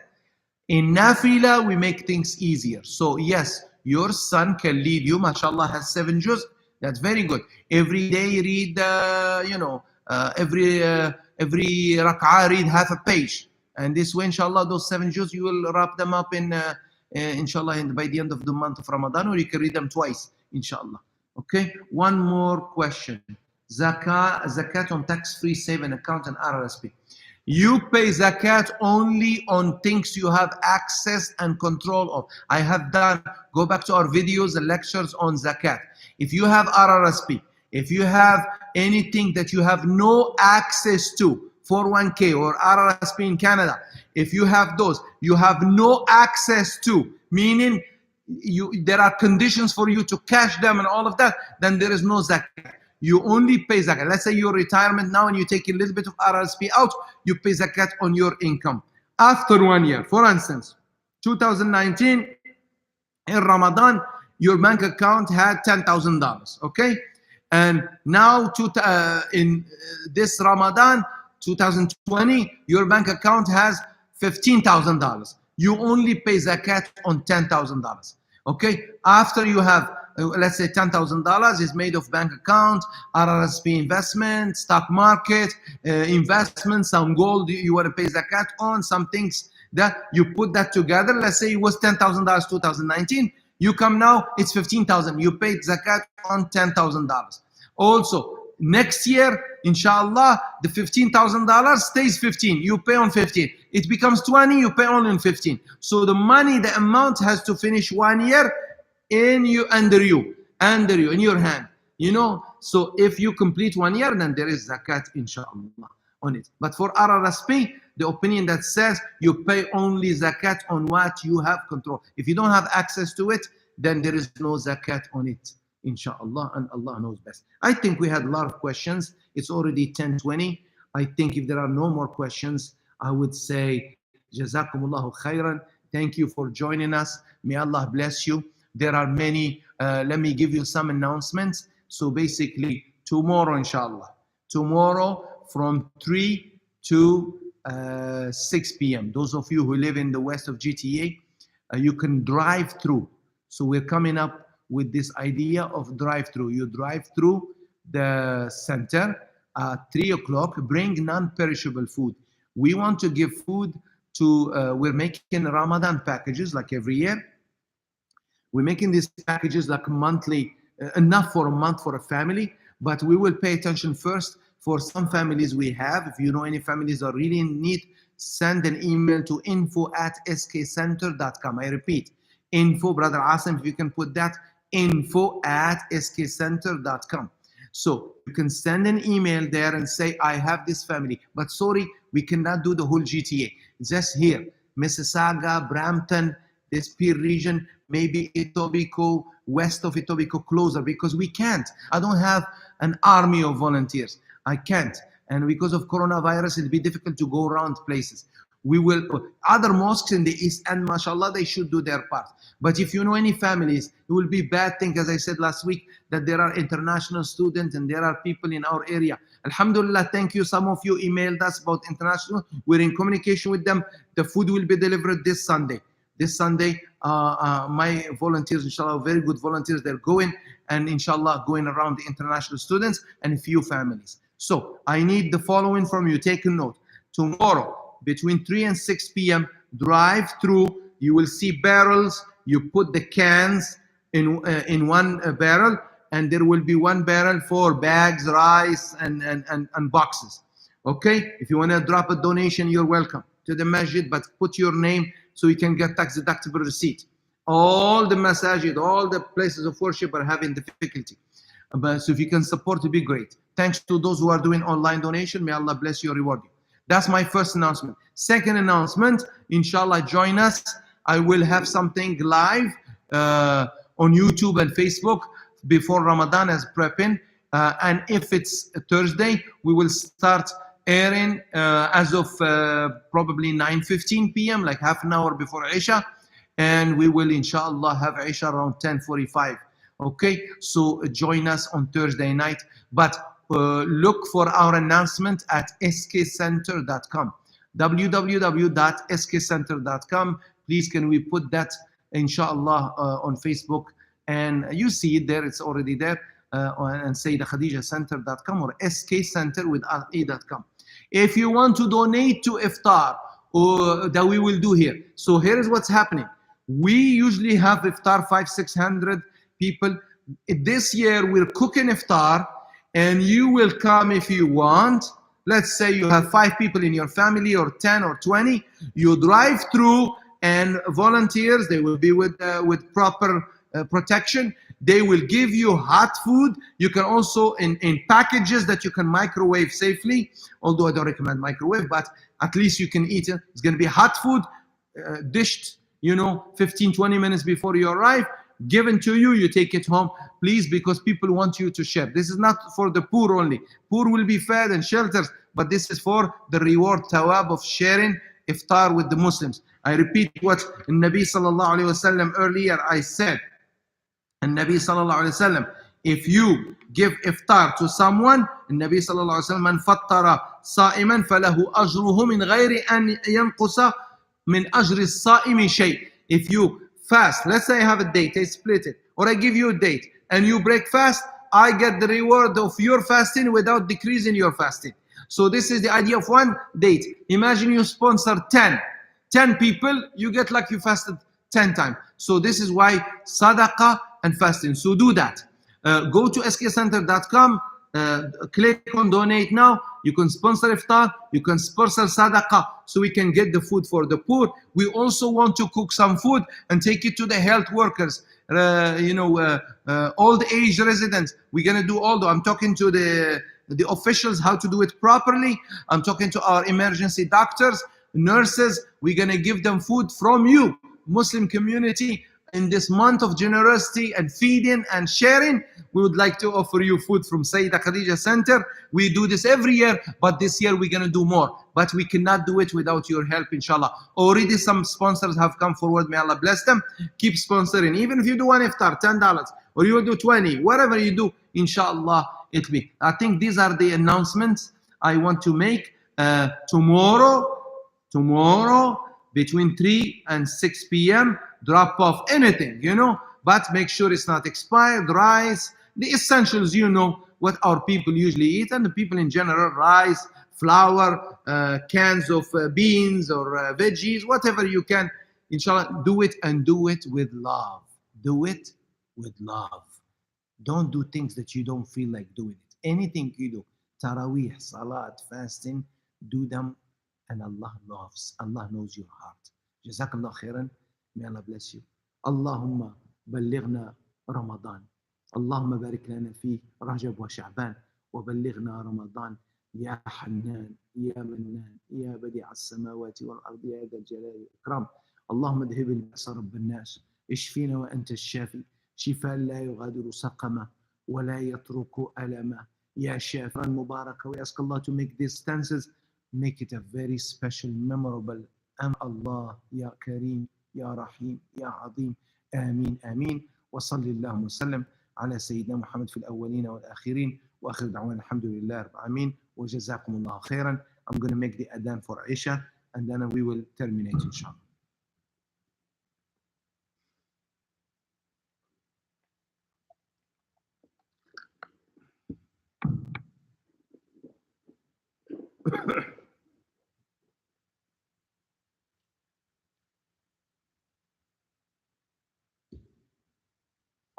In Nafila, we make things easier. So yes, your son can lead you. MashaAllah has 7 juz. That's very good. Every day read, every rak'ah read half a page. And this way, inshallah, those 7 juz, you will wrap them up in, inshallah, by the end of the month of Ramadan, or you can read them twice, inshallah. Okay, one more question. Zakat on tax-free saving account and RRSP. You pay zakat only on things you have access and control of. I have done, go back to our videos and lectures on zakat. If you have RRSP, if you have anything that you have no access to, 401k or RRSP in Canada, if you have those, you have no access to, meaning there are conditions for you to cash them and all of that, then there is no zakat. You only pay zakat. Let's say you're retirement now and you take a little bit of RRSP out, you pay zakat on your income. After 1 year, for instance, 2019, in Ramadan, your bank account had $10,000, okay? And now in this Ramadan, 2020, your bank account has $15,000. You only pay zakat on $10,000. Okay? After you have, let's say $10,000 is made of bank account, RRSP investment, stock market, investment, some gold you want to pay zakat on, some things that you put that together. Let's say it was $10,000 2019. You come now, it's $15,000. You paid zakat on $10,000. Also, next year, inshallah, the $15,000 stays 15. You pay on 15. It becomes 20. You pay only on 15. So the money, the amount has to finish 1 year in you, in your hand. You know. So if you complete 1 year, then there is zakat, inshallah, on it. But for RRSP, the opinion that says you pay only zakat on what you have control. If you don't have access to it, then there is no zakat on it. Inshallah, and Allah knows best. I think we had a lot of questions. It's already 10:20. I think if there are no more questions, I would say Jazakumullahu khairan. Thank you for joining us. May Allah bless you. There are many, let me give you some announcements. So basically, tomorrow, inshallah, tomorrow from 3 to 6 p.m. Those of you who live in the west of GTA, you can drive through. So we're coming up with this idea of drive-through. You drive through the center at 3 o'clock, bring non-perishable food. We want to give food to, we're making Ramadan packages like every year. We're making these packages like monthly, enough for a month for a family, but we will pay attention first for some families we have. If you know any families are really in need, send an email to info@skcenter.com. I repeat, Info, Brother Asim, if you can put that, info@skcenter.com. So you can send an email there and say, I have this family, but sorry, we cannot do the whole GTA. Just here, Mississauga, Brampton, this Peer region, maybe Etobicoke, west of Etobicoke, closer, because we can't. I don't have an army of volunteers. I can't. And because of coronavirus, it'll be difficult to go around places. We will, other mosques in the East End, mashallah, they should do their part. But if you know any families, it will be bad thing, as I said last week, that there are international students and there are people in our area. Alhamdulillah, thank you. Some of you emailed us about international. We're in communication with them. The food will be delivered this Sunday. This Sunday, my volunteers, inshallah, very good volunteers, they're going and inshallah going around the international students and a few families. So I need the following from you. Take a note. Tomorrow, between 3 and 6 p.m., drive through. You will see barrels. You put the cans in one barrel, and there will be one barrel for bags, rice, and boxes. Okay? If you want to drop a donation, you're welcome to the masjid, but put your name so you can get tax deductible receipt. All the masajid, all the places of worship are having difficulty. So if you can support, it would be great. Thanks to those who are doing online donation. May Allah bless you and reward you. That's my first announcement. Second announcement, inshallah, join us. I will have something live on YouTube and Facebook before Ramadan as prepping. And if it's a Thursday, we will start airing as of probably 9:15 p.m., like half an hour before Isha. And we will, inshallah, have Isha around 10:45. Okay, so join us on Thursday night. But look for our announcement at skcenter.com. www.skcenter.com. Please, can we put that, inshallah, on Facebook? And you see it there, it's already there. And SayyidaKhadijahCenter.com or skcenter with a.com. If you want to donate to iftar, that we will do here. So here is what's happening. We usually have iftar 500-600 people. This year we're cooking iftar, and you will come if you want. Let's say you have 5 people in your family, or 10 or 20. You drive through, and volunteers, they will be with proper protection. They will give you hot food. You can also, in packages that you can microwave safely, although I don't recommend microwave, but at least you can eat it. It's going to be hot food, dished, 15-20 minutes before you arrive, given to you. You take it home, please, because people want you to share. This is not for the poor only. Poor will be fed and shelters, but this is for the reward, thawab of sharing iftar with the Muslims. I repeat what Nabi sallallahu alayhi wasallam earlier I said. And Nabi sallallahu alayhi wasallam, if you give iftar to someone, Nabi sallallahu alayhi wasallam, man fattara sa'iman falahu ajruhu min ghayri an yanqusa min ajri as-sa'imi shay. If you fast, let's say I have a date, I split it, or I give you a date, and you break fast, I get the reward of your fasting without decreasing your fasting. So this is the idea of one date. Imagine you sponsor 10 people, you get like you fasted 10 times. So this is why sadaqah and fasting. So do that. Go to skcenter.com, click on donate now. You can sponsor iftar, you can sponsor sadaqah, so we can get the food for the poor. We also want to cook some food and take it to the health workers, old age residents. We're gonna do all. I'm talking to the officials how to do it properly. I'm talking to our emergency doctors, nurses. We're gonna give them food from you, Muslim community. In this month of generosity and feeding and sharing, we would like to offer you food from Sayyidah Khadijah Center. We do this every year, but this year we're going to do more. But we cannot do it without your help, inshallah. Already some sponsors have come forward. May Allah bless them. Keep sponsoring. Even if you do one iftar, $10, or you do 20, whatever you do, inshallah, it'll be. I think these are the announcements I want to make. Tomorrow, between 3 and 6 p.m., drop off anything, but make sure it's not expired. Rice, the essentials, what our people usually eat, and the people in general, rice, flour, cans of beans or veggies, whatever you can. Inshallah, do it, and do it with love. Do it with love. Don't do things that you don't feel like doing it. Anything you do, Taraweeh, Salat, fasting, do them, and Allah loves. Allah knows your heart. Jazakallah khairan. May Allah bless you. اللهم بلغنا رمضان. اللهم بارك لنا في رجب وشعبان وبلغنا رمضان يا حنان يا منان يا بديع السماوات والأرض يا ذا الجلال والإكرام. اللهم اذهب البأس رب الناس، اشفينا وأنت الشافي، شفاء لا يغادر سقما ولا يترك ألما. يا شافعا مبارك. We ask Allah to make these stanzas, make it a very special, memorable. Allah يا كريم يا رحيم يا عظيم. آمين آمين. وصلى اللهم وسلم على سيدنا محمد في الأولين والآخرين وآخر دعوانا الحمد لله رب العالمين وجزاكم الله خيرا. I'm going to make the adhan for Isha and then we will terminate inshallah.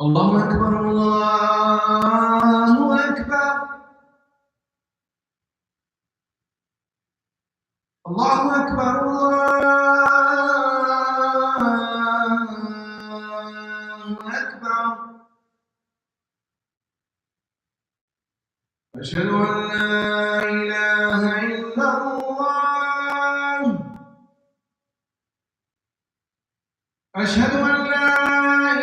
الله أكبر الله أكبر الله أكبر الله أكبر. أشهد أن لا إله إلا الله. أشهد أن لا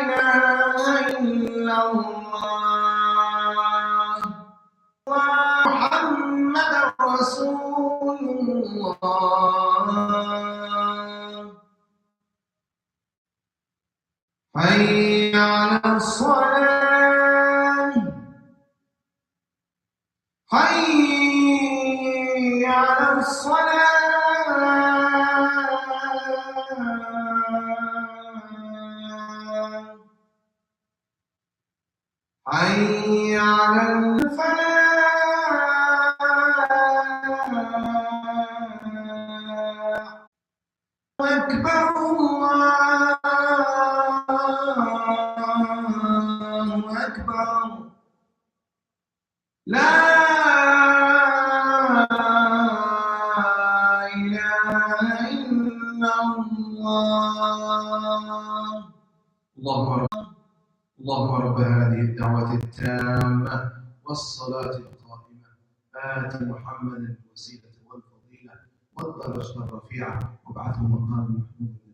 إله إلا الله محمد رسول الله. حي على الصلاة حي على الصلاة حي على الفلاح. أكبر الله أكبر. لا إله إلا الله. اللهم رب هذه الدعوة التامة والصلاة القائمة آت محمدا الوسيلة والفضيلة والدرجة الرفيعة وابعثه مقاما محمودا